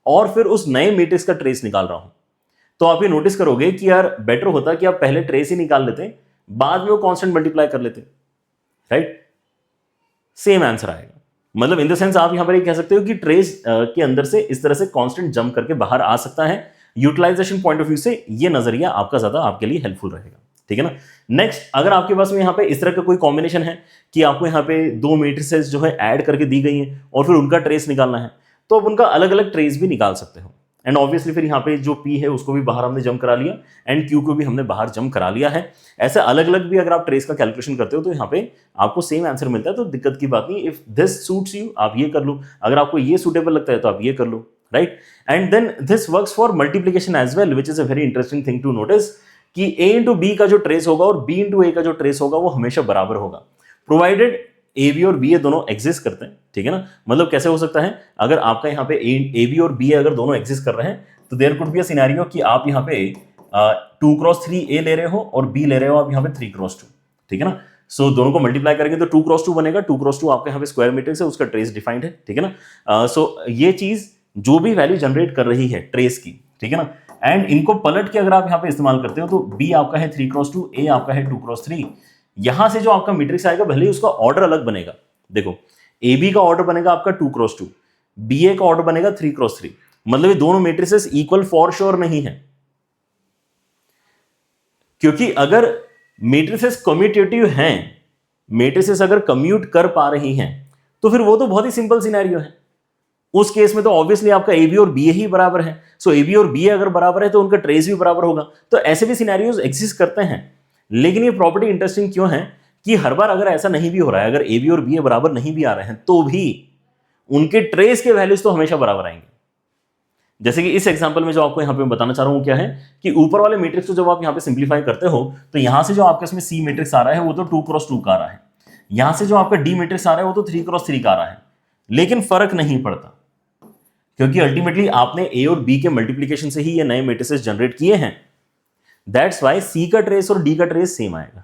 और फिर उस नए मैट्रिक्स का ट्रेस निकाल रहा हूं, तो आप ये नोटिस करोगे कि यार बेटर होता कि आप पहले ट्रेस ही निकाल लेते, बाद में वो कांस्टेंट मल्टीप्लाई कर लेते, राइट। सेम आंसर आएगा। मतलब इन द सेंस आप यहां पर ये कह सकते हो कि ट्रेस के अंदर से इस तरह से कांस्टेंट जंप करके बाहर आ सकता है। यूटिलाइजेशन पॉइंट ऑफ व्यू से ये नजरिया आपका ज्यादा आपके लिए हेल्पफुल रहेगा, ठीक है ना। नेक्स्ट, अगर आपके पास में यहाँ पे इस तरह का कोई कॉम्बिनेशन है कि आपको यहाँ पे दो मैट्रिसेस जो है ऐड करके दी गई हैं और फिर उनका ट्रेस निकालना है, तो आप उनका अलग अलग ट्रेस भी निकाल सकते हो। एंड ऑब्वियसली फिर यहाँ पे जो P है उसको भी बाहर हमने जंप करा लिया एंड Q को भी हमने बाहर जंप करा लिया है। ऐसे अलग अलग भी अगर आप ट्रेस का कैलकुलेशन करते हो तो यहाँ पे आपको सेम आंसर मिलता है, तो दिक्कत की बात नहीं। इफ दिस सूट्स यू आप ये कर लो, अगर आपको ये सूटेबल लगता है तो आप ये कर लो, right. And then this works for multiplication as well, which is a very interesting thing to notice कि a इंटू बी का जो ट्रेस होगा और b इंटू ए का जो ट्रेस होगा वो हमेशा बराबर होगा, प्रोवाइडेड ए बी और बी ए दोनों एग्जिस्ट करते हैं, ठीक है ना। मतलब कैसे हो सकता है, अगर आपका यहाँ पे ए बी और बी अगर दोनों एग्जिस्ट कर रहे हैं तो there could be a scenario कि आप यहाँ पे 2x3 ए ले रहे हो और बी ले रहे हो आप यहाँ पे 3x2, ठीक है ना। सो दोनों को मल्टीप्लाई करेंगे तो 2x2 बनेगा, 2x2 आपके यहाँ पे स्क्वायर मैट्रिक्स है, उसका ट्रेस डिफाइंड है, ठीक है ना। सो ये चीज जो भी वैल्यू जनरेट कर रही है ट्रेस की, ठीक है ना, एंड इनको पलट के अगर आप यहाँ पे इस्तेमाल करते हो तो B आपका है 3x2, A आपका है 2x3। यहां से जो आपका मैट्रिक्स आएगा भले ही उसका ऑर्डर अलग बनेगा, देखो AB का ऑर्डर बनेगा आपका 2x2, BA का ऑर्डर बनेगा 3x3, मतलब ये दोनों मैट्रिसेस इक्वल फॉर श्योर नहीं है, क्योंकि अगर मैट्रिसेस कम्यूटेटिव हैं, मैट्रिसेस अगर कम्यूट कर पा रही हैं तो फिर वो तो बहुत ही सिंपल सिनेरियो है। उस केस में तो ऑब्वियसली आपका ए बी और बी ही बराबर है, सो ए बी और बी अगर बराबर है तो उनका ट्रेस भी बराबर होगा। तो ऐसे भी सिनेरियोज एग्जिस्ट करते हैं, लेकिन ये प्रॉपर्टी इंटरेस्टिंग क्यों है कि हर बार अगर ऐसा नहीं भी हो रहा है, अगर ए बी और बी बराबर नहीं भी आ रहे हैं तो भी उनके ट्रेस के वैल्यूज तो हमेशा बराबर आएंगे। जैसे कि इस एग्जांपल में जो आपको यहाँ पे बताना चाह रहा हूं क्या है कि ऊपर वाले मैट्रिक्स को जब आप यहाँ पे सिंप्लीफाई करते हो तो यहां से जो आपके इसमें सी मैट्रिक्स आ रहा है वो तो 2x2 का आ रहा है, यहां से जो आपका डी मैट्रिक्स आ रहा है वो तो 3x3 का आ रहा है, लेकिन फर्क नहीं पड़ता क्योंकि अल्टीमेटली आपने ए और बी के मल्टीप्लीकेशन से ही ये नए मैट्रिसेस जनरेट किए हैं। दैट्स वाई सी का ट्रेस और डी का ट्रेस सेम आएगा,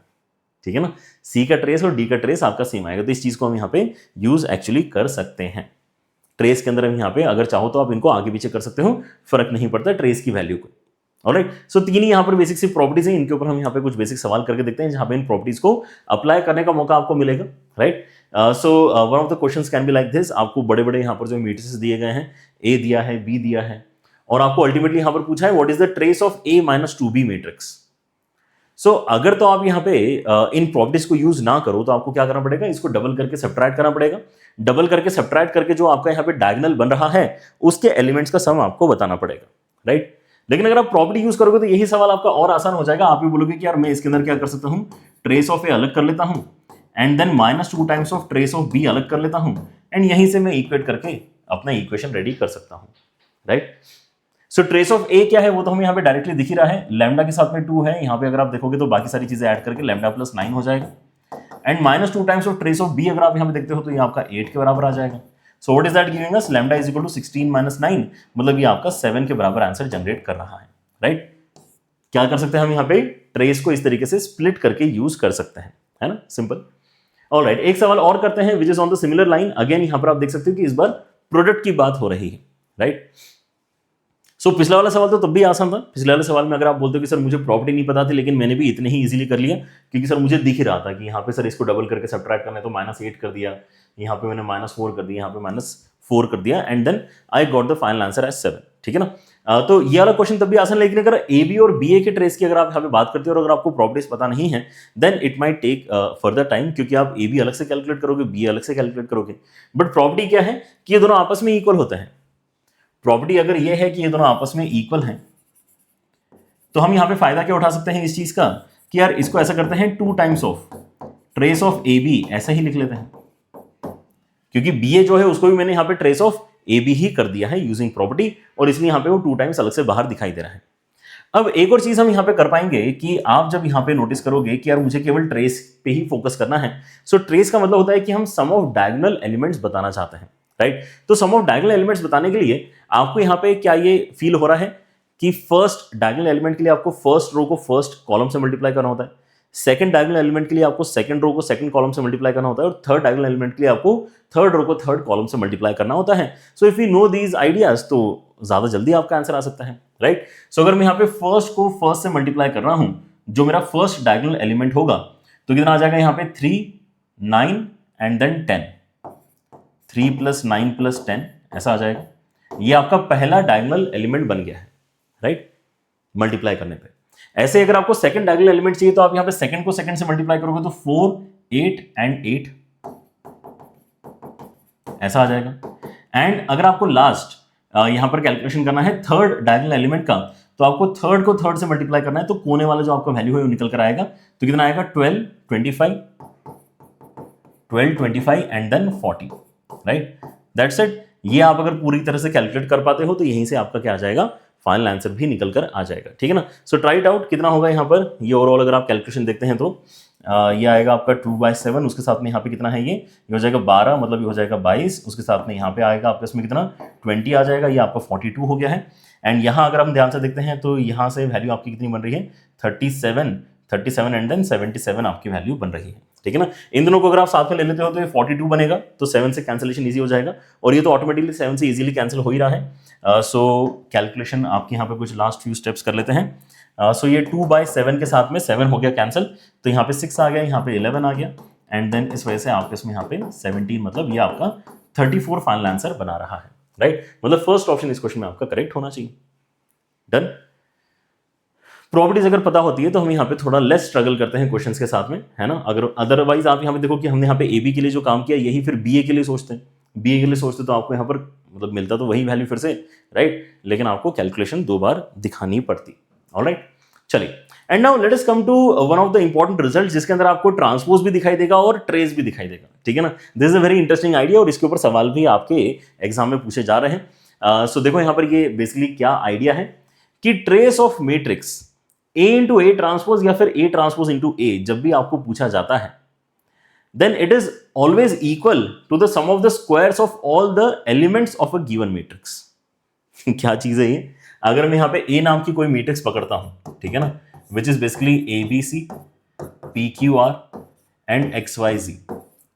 ठीक है ना। सी का ट्रेस और डी का ट्रेस आपका सेम आएगा, तो इस चीज को हम यहाँ पे यूज एक्चुअली कर सकते हैं, ट्रेस के अंदर हम यहाँ पे अगर चाहो तो आप इनको आगे पीछे कर सकते हो, फर्क नहीं पड़ता ट्रेस की वैल्यू को। ऑलराइट, सो तीन ही यहाँ पर बेसिक सी प्रॉपर्टीज हैं, इनके ऊपर हम यहाँ पे कुछ बेसिक सवाल करके देखते हैं जहाँ पे इन प्रॉपर्टीज को अप्लाई करने का मौका आपको मिलेगा। Right, so one of the questions can be like this, आपको बड़े बड़े यहाँ पर जो मैट्रिसेस दिए गए हैं, ए दिया है, बी दिया है, और आपको अल्टीमेटली यहाँ पर पूछा है what is the trace of A - 2B matrix. So अगर तो आप यहाँ पे इन प्रॉपर्टीज को यूज ना करो तो आपको क्या करना पड़ेगा, इसको डबल करके सब्ट्रैक्ट करना पड़ेगा। डबल करके सब्ट्रैक्ट करके जो आपका यहाँ पे डायगोनल बन रहा है उसके एलिमेंट्स का सम आपको बताना पड़ेगा। राइट, लेकिन अगर आप प्रॉपर्टी यूज करोगे तो यही सवाल आपका और आसान हो जाएगा। आप भी बोलोगे कि यार मैं इसके अंदर क्या कर सकता हूँ, ट्रेस ऑफ A अलग कर लेता हूँ and then -2 times of trace of B अलग कर लेता हूँ एंड यहीं से मैं इक्वेट करके अपना इक्वेशन रेडी कर सकता हूँ। Right, so trace of A क्या है वो तो हमें यहाँ पे डायरेक्टली दिख ही रहा है, लैम्डा के साथ में 2 है, यहाँ पे अगर आप देखोगे तो बाकी सारी चीजें ऐड करके लैम्डा + 9 हो जाएगा and -2 times of trace of B अगर आप यहाँ पे देखते हो तो ये आपका 8 के बराबर आ जाएगा। So what is that giving us, lambda = 16 - 9, मतलब ये आपका 7 के बराबर आंसर जनरेट कर रहा है। राइट, क्या कर सकते हैं हम यहाँ पे, ट्रेस को इस तरीके से स्प्लिट करके यूज कर सकते हैं, है ना, सिंपल। ऑलराइट, एक सवाल और करते हैं which is on the similar line. Again यहाँ पर आप देख सकते हो कि इस बार प्रोडक्ट की बात हो रही है। राइट, सो पिछला वाला सवाल तो तब भी आसान था। पिछले वाले सवाल में अगर आप बोलते हो कि सर मुझे प्रॉपर्टी नहीं पता थी लेकिन मैंने भी इतने ही इजीली कर लिया क्योंकि सर मुझे दिख ही रहा था कि यहाँ पे सर इसको डबल करके सब्ट्रैक्ट करना है तो -8 कर दिया, यहाँ पे मैंने -4 कर दिया, यहाँ पे -4 कर दिया and then I got the final answer as 7। ठीक है ना, तो ये वाला क्वेश्चन तब भी आसान, लेकिन अगर AB और BA के ट्रेस की अगर आप यहाँ पे बात करते हो और अगर आपको प्रॉपर्टीज पता नहीं है then it might take further time, क्योंकि आप AB अलग से कैलकुलेट करोगे, BA अलग से कैलकुलेट करोगे। बट प्रॉपर्टी क्या है कि ये दोनों आपस में इक्वल होते हैं। प्रॉपर्टी अगर ये है कि ये दोनों आपस में इक्वल हैं तो हम यहां पे फायदा क्या उठा सकते हैं इस चीज का कि यार इसको ऐसा करते हैं 2 times of trace of AB ऐसा ही लिख लेते हैं, क्योंकि BA जो है उसको भी मैंने यहां पे ट्रेस ऑफ AB ही कर दिया है यूजिंग प्रॉपर्टी, और इसलिए यहां पे वो 2 टाइम्स अलग से बाहर दिखाई दे रहा है। अब एक और चीज हम यहां पे कर पाएंगे कि आप जब यहां पे नोटिस करोगे कि यार मुझे केवल ट्रेस पे ही फोकस करना है, सो ट्रेस का मतलब होता है कि हम सम ऑफ डायगोनल एलिमेंट्स बताना चाहते हैं। राइट, तो सम ऑफ डायगोनल एलिमेंट्स बताने के लिए आपको यहाँ पे क्या ये फील हो रहा है कि फर्स्ट डायगोनल एलिमेंट के लिए आपको फर्स्ट रो को फर्स्ट कॉलम से मल्टीप्लाई करना होता है, सेकंड डायगोनल एलिमेंट के लिए आपको सेकंड रो को सेकंड कॉलम से मल्टीप्लाई करना होता है, और थर्ड डायगोनल एलिमेंट के लिए आपको थर्ड रो को थर्ड कॉलम से मल्टीप्लाई करना होता है। So if you know these ideas तो ज्यादा जल्दी आपका आंसर आ सकता है। राइट, सो अगर मैं यहाँ पे फर्स्ट को फर्स्ट से मल्टीप्लाई कर रहा हूं, जो मेरा फर्स्ट डायगोनल एलिमेंट होगा तो कितना आ जाएगा यहाँ पे 3, 9 एंड देन 10, 3 + 9 + 10 ऐसा आ जाएगा। ये आपका पहला डायगोनल एलिमेंट बन गया है। राइट, मल्टीप्लाई करने पे। ऐसे अगर आपको सेकंड डायगोनल एलिमेंट चाहिए तो आप यहां पे सेकंड को सेकंड से मल्टीप्लाई करोगे तो 4, 8 एंड 8 ऐसा आ जाएगा। एंड अगर आपको लास्ट यहां पर कैलकुलेशन करना है थर्ड डायगोनल एलिमेंट का, तो आपको थर्ड को थर्ड से मल्टीप्लाई करना है, तो कोने वाला जो आपका वैल्यू है वो निकल कर आएगा। तो कितना आएगा 12, 25 and then 40। Right, that's it. ये आप अगर पूरी तरह से कैलकुलेट कर पाते हो तो यहीं से आपका क्या आ जाएगा, फाइनल आंसर भी निकल कर आ जाएगा। ठीक है ना, सो ट्राई इट आउट। कितना होगा यहाँ पर, ये ओवरऑल अगर आप कैलकुलेशन देखते हैं तो ये आएगा आपका 2/7, उसके साथ में यहाँ पे कितना है, ये हो जाएगा 12, मतलब ये हो जाएगा 22, उसके साथ में यहाँ पे आएगा आपका इसमें कितना 20 आ जाएगा, ये आपका 42 हो गया है। एंड यहाँ अगर हम ध्यान से देखते हैं तो यहाँ से वैल्यू आपकी कितनी बन रही है, 37 एंड देन 77 आपकी वैल्यू बन रही है। ठीक है ना, इन दोनों को अगर आप साथ में ले लेते हो तो ये 42 बनेगा, तो 7 से कैंसिलेशन इजी हो जाएगा, और ये तो ऑटोमेटिकली 7 से इजीली कैंसिल हो ही रहा है। सो कैलकुलेशन आपके यहाँ पे कुछ लास्ट फ्यू स्टेप्स कर लेते हैं। सो ये 2/7 के साथ में 7 हो गया कैंसिल, तो यहाँ पे 6 आ गया, यहाँ पे 11 आ गया, एंड देन इस वजह से आपके इसमें यहाँ पे 17, मतलब ये आपका 34 फाइनल आंसर बना रहा है। राइट, मतलब फर्स्ट ऑप्शन इस क्वेश्चन में आपका करेक्ट होना चाहिए। डन। प्रॉपर्टीज अगर पता होती है तो हम यहाँ पे थोड़ा लेस स्ट्रगल करते हैं क्वेश्चंस के साथ में, है ना। अगर अदरवाइज आप यहाँ पे देखो कि हमने यहाँ पे AB के लिए जो काम किया यही फिर BA के लिए सोचते हैं, BA के लिए सोचते तो आपको यहाँ पर मतलब मिलता तो वही वैल्यू फिर से, राइट, लेकिन आपको कैलकुलेशन 2 बार दिखानी पड़ती। ऑलराइट, चलिए, and now let us come to one of the important result, जिसके अंदर आपको ट्रांसपोज भी दिखाई देगा और ट्रेस भी दिखाई देगा। ठीक है ना, this is a very interesting idea, और इसके ऊपर सवाल भी आपके एग्जाम में पूछे जा रहे हैं। सो देखो यहाँ पर ये बेसिकली क्या आइडिया है कि trace of matrix A into A transpose या फिर A ट्रांसपोज into A जब भी आपको पूछा जाता है, then it is always equal to the sum of the squares of all the elements of a given matrix। क्या चीज है ये, अगर मैं यहाँ पे A नाम की कोई मैट्रिक्स पकड़ता हूं, ठीक है ना, which is basically ABC, PQR and XYZ,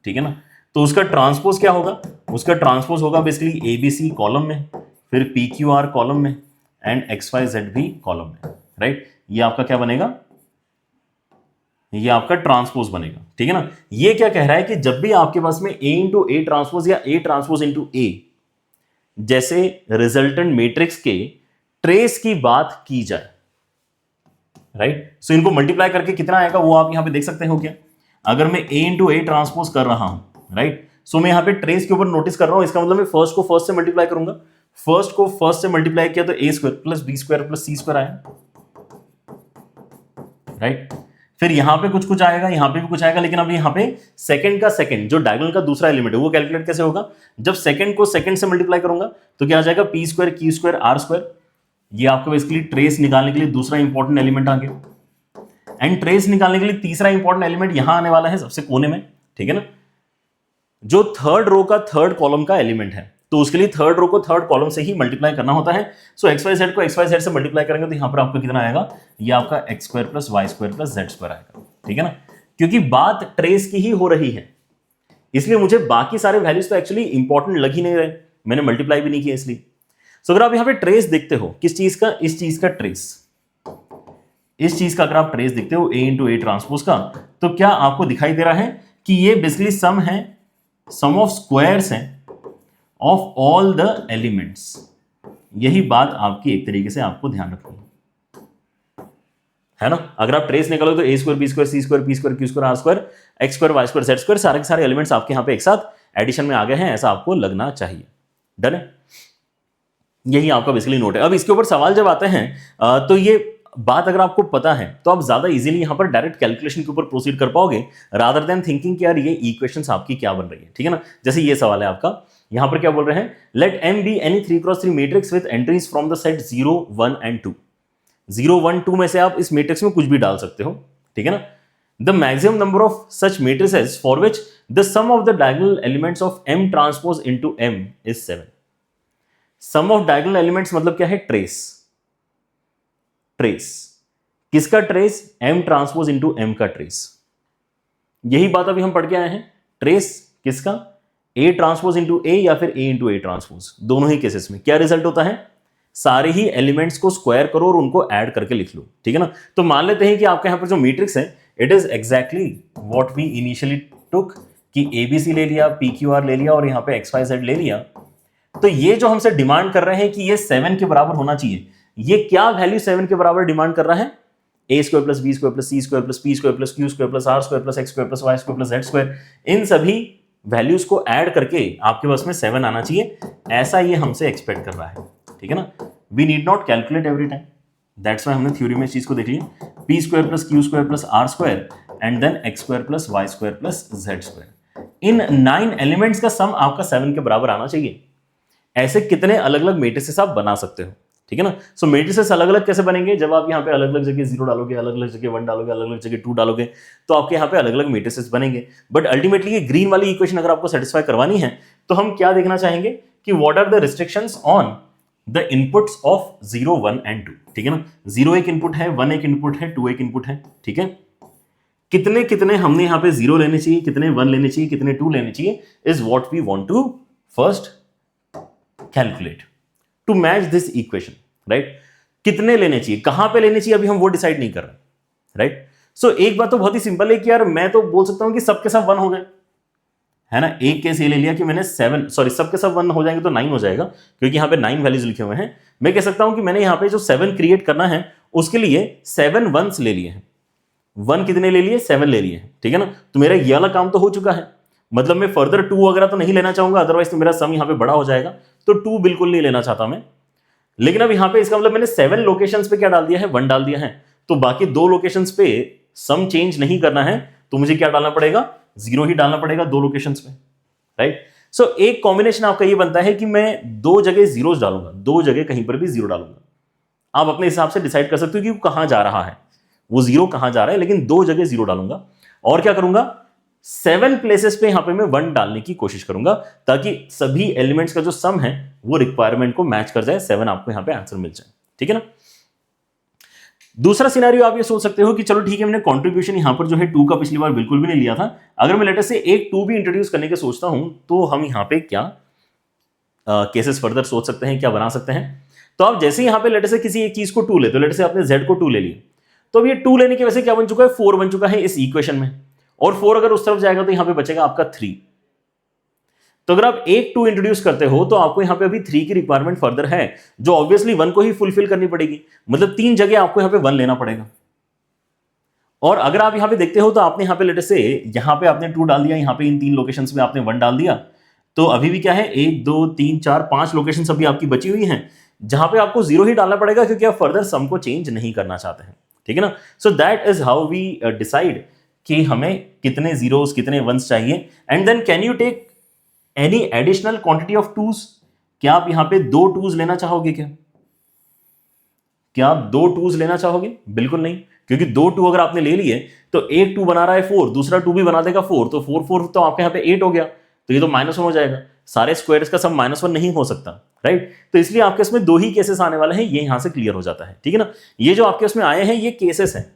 ठीक है ना, तो उसका ट्रांसपोज क्या होगा, उसका ट्रांसपोज होगा बेसिकली ABC कॉलम में, फिर PQR कॉलम में एंड XYZ भी कॉलम में, राइट। ये आपका क्या बनेगा, ये आपका ट्रांसपोज बनेगा, ठीक है ना। ये क्या कह रहा है कि जब भी आपके पास में A इंटू A ट्रांसपोज या A ट्रांसपोज इंटू A जैसे रिजल्टेंट मैट्रिक्स के ट्रेस की बात की जाए, राइट, सो इनको मल्टीप्लाई करके कितना आएगा वो आप यहां पे देख सकते हो क्या। अगर मैं A इंटू A ट्रांसपोज कर रहा हूं, राइट, सो मैं यहां पे ट्रेस के ऊपर नोटिस कर रहा हूं, इसका मतलब मैं फर्स्ट को फर्स्ट से मल्टीप्लाई करूंगा, फर्स्ट को फर्स्ट से मल्टीप्लाई किया तो A square plus B square plus C square आया, राइट। फिर यहां पे कुछ कुछ आएगा, यहां पे भी कुछ आएगा, लेकिन अब यहां पे सेकंड का सेकंड जो डायगोनल का दूसरा एलिमेंट है वो कैलकुलेट कैसे होगा, जब सेकंड को सेकंड से मल्टीप्लाई करूंगा तो क्या आ जाएगा, P square Q square R square. ये आपको बेसिकली ट्रेस निकालने के लिए दूसरा इंपॉर्टेंट एलिमेंट आ गया। एंड ट्रेस निकालने के लिए तीसरा इंपॉर्टेंट एलिमेंट यहां आने वाला है सबसे कोने में, ठीक है ना, जो थर्ड रो का थर्ड कॉलम का एलिमेंट है, तो उसके लिए थर्ड रो को थर्ड कॉलम से ही मल्टीप्लाई करना होता है। सो XYZ को XYZ से मल्टीप्लाई करेंगे तो यहां पर आपको कितना आएगा, ये आपका x square plus Y square plus Z square आएगा, ठीक है ना। क्योंकि बात ट्रेस की ही हो रही है इसलिए मुझे बाकी सारे वैल्यूज तो एक्चुअली इंपॉर्टेंट लग ही नहीं रहे, मैंने मल्टीप्लाई भी नहीं किया इसलिए। सो अगर आप यहां पे ट्रेस देखते हो किस चीज का, इस चीज का ट्रेस, इस चीज का अगर आप ट्रेस देखते हो A इंटू A ट्रांसपोज का, तो क्या आपको दिखाई दे रहा है कि ये बेसिकली सम है, सम ऑफ स्क्वायर्स है ऑफ ऑल द एलिमेंट्स। यही बात आपकी एक तरीके से आपको ध्यान रखनी है ना। अगर आप ट्रेस निकालो तो A square B square C square P square Q square R square X square Y square Z square सारे के सारे एलिमेंट्स आपके यहां पे एक साथ एडिशन में आ गए हैं, ऐसा आपको लगना चाहिए। डन है, यही आपका बेसिकली नोट है। अब इसके ऊपर सवाल जब आते हैं तो ये बात अगर आपको पता है तो आप ज्यादा इजीली यहां पर डायरेक्ट कैलकुलेशन के ऊपर प्रोसीड कर पाओगे रादर देन थिंकिंग कि यार ये इक्वेशंस आपकी क्या बन रही है, ठीक है ना। जैसे ये सवाल है आपका, यहां पर क्या बोल रहे हैं, let M be any 3x3 matrix with entries from the set 0 1 and 2। 0 1 2 में से आप इस मैट्रिक्स में कुछ भी डाल सकते हो, ठीक है ना। The maximum number of such matrices for which the sum of the diagonal elements of M transpose into M is 7। Sum of diagonal elements मतलब क्या है, ट्रेस। ट्रेस किसका trace, M transpose into M का ट्रेस। यही बात अभी हम पढ़ के आए हैं, ट्रेस किसका, A ट्रांसपोज इनटू A या फिर A इंटू A ट्रांसपोज, दोनों ही केसेस में क्या रिजल्ट होता है, सारे ही एलिमेंट्स को स्क्वायर करो और उनको ऐड करके लिख लो, ठीक है ना। तो मान लेते हैं कि आपके यहां पर जो मैट्रिक्स है it is exactly what we initially took, कि ABC ले लिया, PQR ले लिया और यहां पे XYZ ले लिया। तो ये जो हमसे डिमांड कर रहे हैं कि ये 7 के बराबर होना चाहिए, ये क्या वैल्यू 7 के बराबर डिमांड कर रहा है, A square plus B square plus C square plus P square plus Q square plus R square plus X square plus Y square plus Z square, इन सभी वैल्यूज को ऐड करके आपके पास में 7 आना चाहिए, ऐसा ये हमसे एक्सपेक्ट कर रहा है, ठीक है ना। We need not calculate every time, that's why हमने थ्योरी में इस चीज को देख लिया, P square plus Q square plus R square and then X square plus Y square plus Z square. इन 9 एलिमेंट्स का सम आपका 7 के बराबर आना चाहिए। ऐसे कितने अलग अलग मैट्रिसेस आप बना सकते हो, ठीक है ना। सो मैट्रिसेस अलग अलग कैसे बनेंगे, जब आप यहाँ पे अलग अलग जगह 0 डालोगे, अलग अलग जगह 1 डालोगे, अलग अलग जगह 2 डालोगे, तो आपके यहाँ पे अलग अलग मैट्रिसेस बनेंगे। बट अल्टीमेटली ये ग्रीन वाली इक्वेशन अगर आपको सेटिस्फाई करवानी है तो हम क्या देखना चाहेंगे कि what are the restrictions on the inputs of 0 1 and 2, ठीक है ना। 0 एक इनपुट है, 1 एक इनपुट है, 2 एक इनपुट है, ठीक है। कितने कितने हमने यहाँ पे 0 लेने चाहिए, कितने 1 लेने चाहिए, कितने 2 लेने चाहिए, is what we want to first calculate to match this equation, right. कितने लेने चाहिए, कहां पे लेने चाहिए, अभी हम वो डिसाइड नहीं कर रहे, राइट। सो एक बात तो बहुत ही सिंपल है कि यार मैं तो बोल सकता हूं कि सबके सब 1 हो गए, है ना। एक केस ये ले लिया कि मैंने 7, सॉरी सबके सब 1 हो जाएंगे तो 9 हो जाएगा, क्योंकि यहां पे 9 वैल्यूज लिखे हुए हैं। मैं कह सकता हूं कि मैंने यहां पे जो 7 क्रिएट करना है उसके लिए 7 1s ले लिए हैं। 1 कितने ले लिए, 7 ले लिए हैं, ठीक है ना। तो मेरा ये वाला काम तो हो चुका है, मतलब मैं फर्दर 2 वगैरह तो नहीं लेना चाहूंगा, अदरवाइज तो मेरा सम यहां पे बड़ा हो जाएगा, तो 2 बिल्कुल नहीं लेना चाहता मैं। लेकिन अब यहां पे इसका मतलब मैंने 7 लोकेशंस पे क्या डाल दिया है, 1 डाल दिया है, तो बाकी 2 लोकेशंस पे सम चेंज नहीं करना है, तो मुझे क्या डालना पड़ेगा, 0 ही डालना पड़ेगा 2 लोकेशंस पे, राइट। सो एक कॉम्बिनेशन आपका ये बनता है कि मैं 2 जगह जीरोस डालूंगा, 2 जगह कहीं पर भी 0 डालूंगा। आप अपने हिसाब से डिसाइड कर सकते हो कि वो कहां जा रहा है, वो 0 कहां जा रहा है, लेकिन 2 जगह 0 डालूंगा। और क्या करूंगा, 7 प्लेसेस पे यहां पे मैं 1 डालने की कोशिश करूंगा, ताकि सभी एलिमेंट्स का जो सम है वो रिक्वायरमेंट को मैच कर जाए, 7 आपको यहां पे आंसर मिल जाए, ठीक है ना। दूसरा सिनेरियो आप ये सोच सकते हो कि चलो ठीक है, मैंने कंट्रीब्यूशन यहां पर जो है 2 का पिछली बार बिल्कुल भी नहीं लिया था, अगर मैं लेटर से एक 2 भी इंट्रोड्यूस करने के सोचता हूं तो हम यहां पे क्या केसेस फर्दर सोच सकते हैं, क्या बना सकते हैं। तो आप जैसे यहां पे लेटर से किसी एक चीज को 2 ले, तो लेटर से आपने z को 2 ले लिया, तो अब ये 2 लेने की वजह से क्या बन चुका है, 4 बन चुका है इस इक्वेशन में, और 4 अगर उस तरफ जाएगा तो यहां पे बचेगा आपका 3। तो अगर आप एक 2 इंट्रोड्यूस करते हो तो आपको यहां पे अभी 3 की रिक्वायरमेंट फर्दर है, जो ऑब्वियसली 1 को ही फुलफिल करनी पड़ेगी, मतलब 3 जगह आपको यहां पे 1 लेना पड़ेगा। और अगर आप यहां पे देखते हो तो आपने यहां पे लेटर से यहां पे आपने 2 डाल दिया, यहां पे इन 3 लोकेशंस में आपने 1 डाल दिया, तो अभी भी क्या है 1 2 3 4 5 लोकेशंस अभी आपकी बची हुई हैं, जहां पे आपको 0 ही डालना पड़ेगा क्योंकि आप फर्दर सम को चेंज नहीं करना चाहते हैं, ठीक है ना। So that is how we decide कि हमें कितने जीरोस कितने वंस चाहिए। And then can you take any additional quantity of twos, क्या आप यहां पे 2 टूज लेना चाहोगे क्या आप 2 टूज लेना चाहोगे? बिल्कुल नहीं, क्योंकि 2 टू अगर आपने ले लिए तो एक 2 बना रहा है 4, दूसरा 2 भी बना देगा 4, तो 4 4 तो आपके यहां पे 8 हो गया, तो ये तो -1 हो जाएगा, सारे स्क्वायर्स का सम -1 नहीं हो सकता, राइट। तो इसलिए आपके इसमें 2 ही केसेस आने वाले हैं, ये यहां से क्लियर हो जाता है, ठीक है ना। ये जो आपके उसमें आए हैं ये केसेस हैं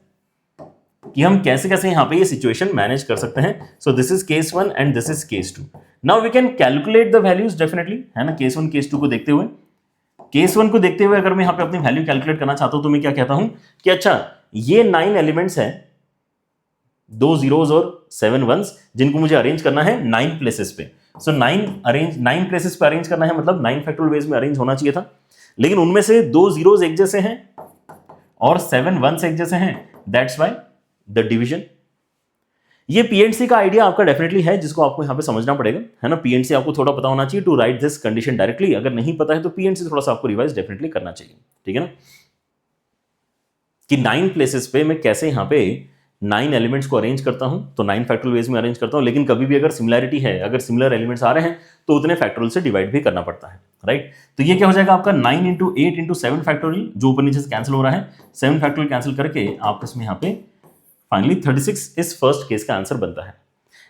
कि हम कैसे कैसे यहां पे ये सिचुएशन मैनेज कर सकते हैं। So this is case 1 and this is case 2। Now we can calculate the values definitely, है ना। केस 1 केस 2 को देखते हुए, केस 1 को देखते हुए अगर मैं यहां पे अपनी वैल्यू कैलकुलेट करना चाहता हूं तो मैं क्या कहता हूं कि अच्छा ये 9 एलिमेंट्स हैं, 2 जीरोस और 7 वंस, जिनको मुझे अरेंज करना है 9 प्लेसेस पे। सो 9 प्लेसेस पे अरेंज करना है, मतलब 9 फैक्टोरियल वेज में अरेंज होना चाहिए था, लेकिन उनमें से 2 जीरोस एक जैसे हैं और 7 वंस एक जैसे हैं, दैट्स व्हाई द डिवीजन। ये पीएनसी का आइडिया आपका डेफिनेटली है, जिसको आपको यहां पे समझना पड़ेगा, है ना। पीएनसी आपको थोड़ा पता होना चाहिए to right this condition directly, अगर नहीं पता है तो पीएनसी थोड़ा सा आपको रिवाइज डेफिनेटली करना चाहिए, ठीक है ना। कि 9 प्लेसेस पे मैं कैसे यहां पे 9 एलिमेंट्स को अरेंज करता हूं, तो 9 फैक्टोरियल वेज में अरेंज करता हूं, लेकिन कभी भी अगर सिमिलैरिटी है, अगर सिमिलर एलिमेंट्स आ रहे हैं तो उतने फैक्टोरियल से डिवाइड भी करना पड़ता है, राइट। तो ये क्या हो जाएगा आपका 9 इंटू 8 इंटू 7 फैक्टोरियल, जो ऊपर नीचे से कैंसिल हो रहा है, 7 फैक्टोरियल कैंसिल करके आप इसमें यहां पे फाइनली 36 इस फर्स्ट केस का आंसर बनता है।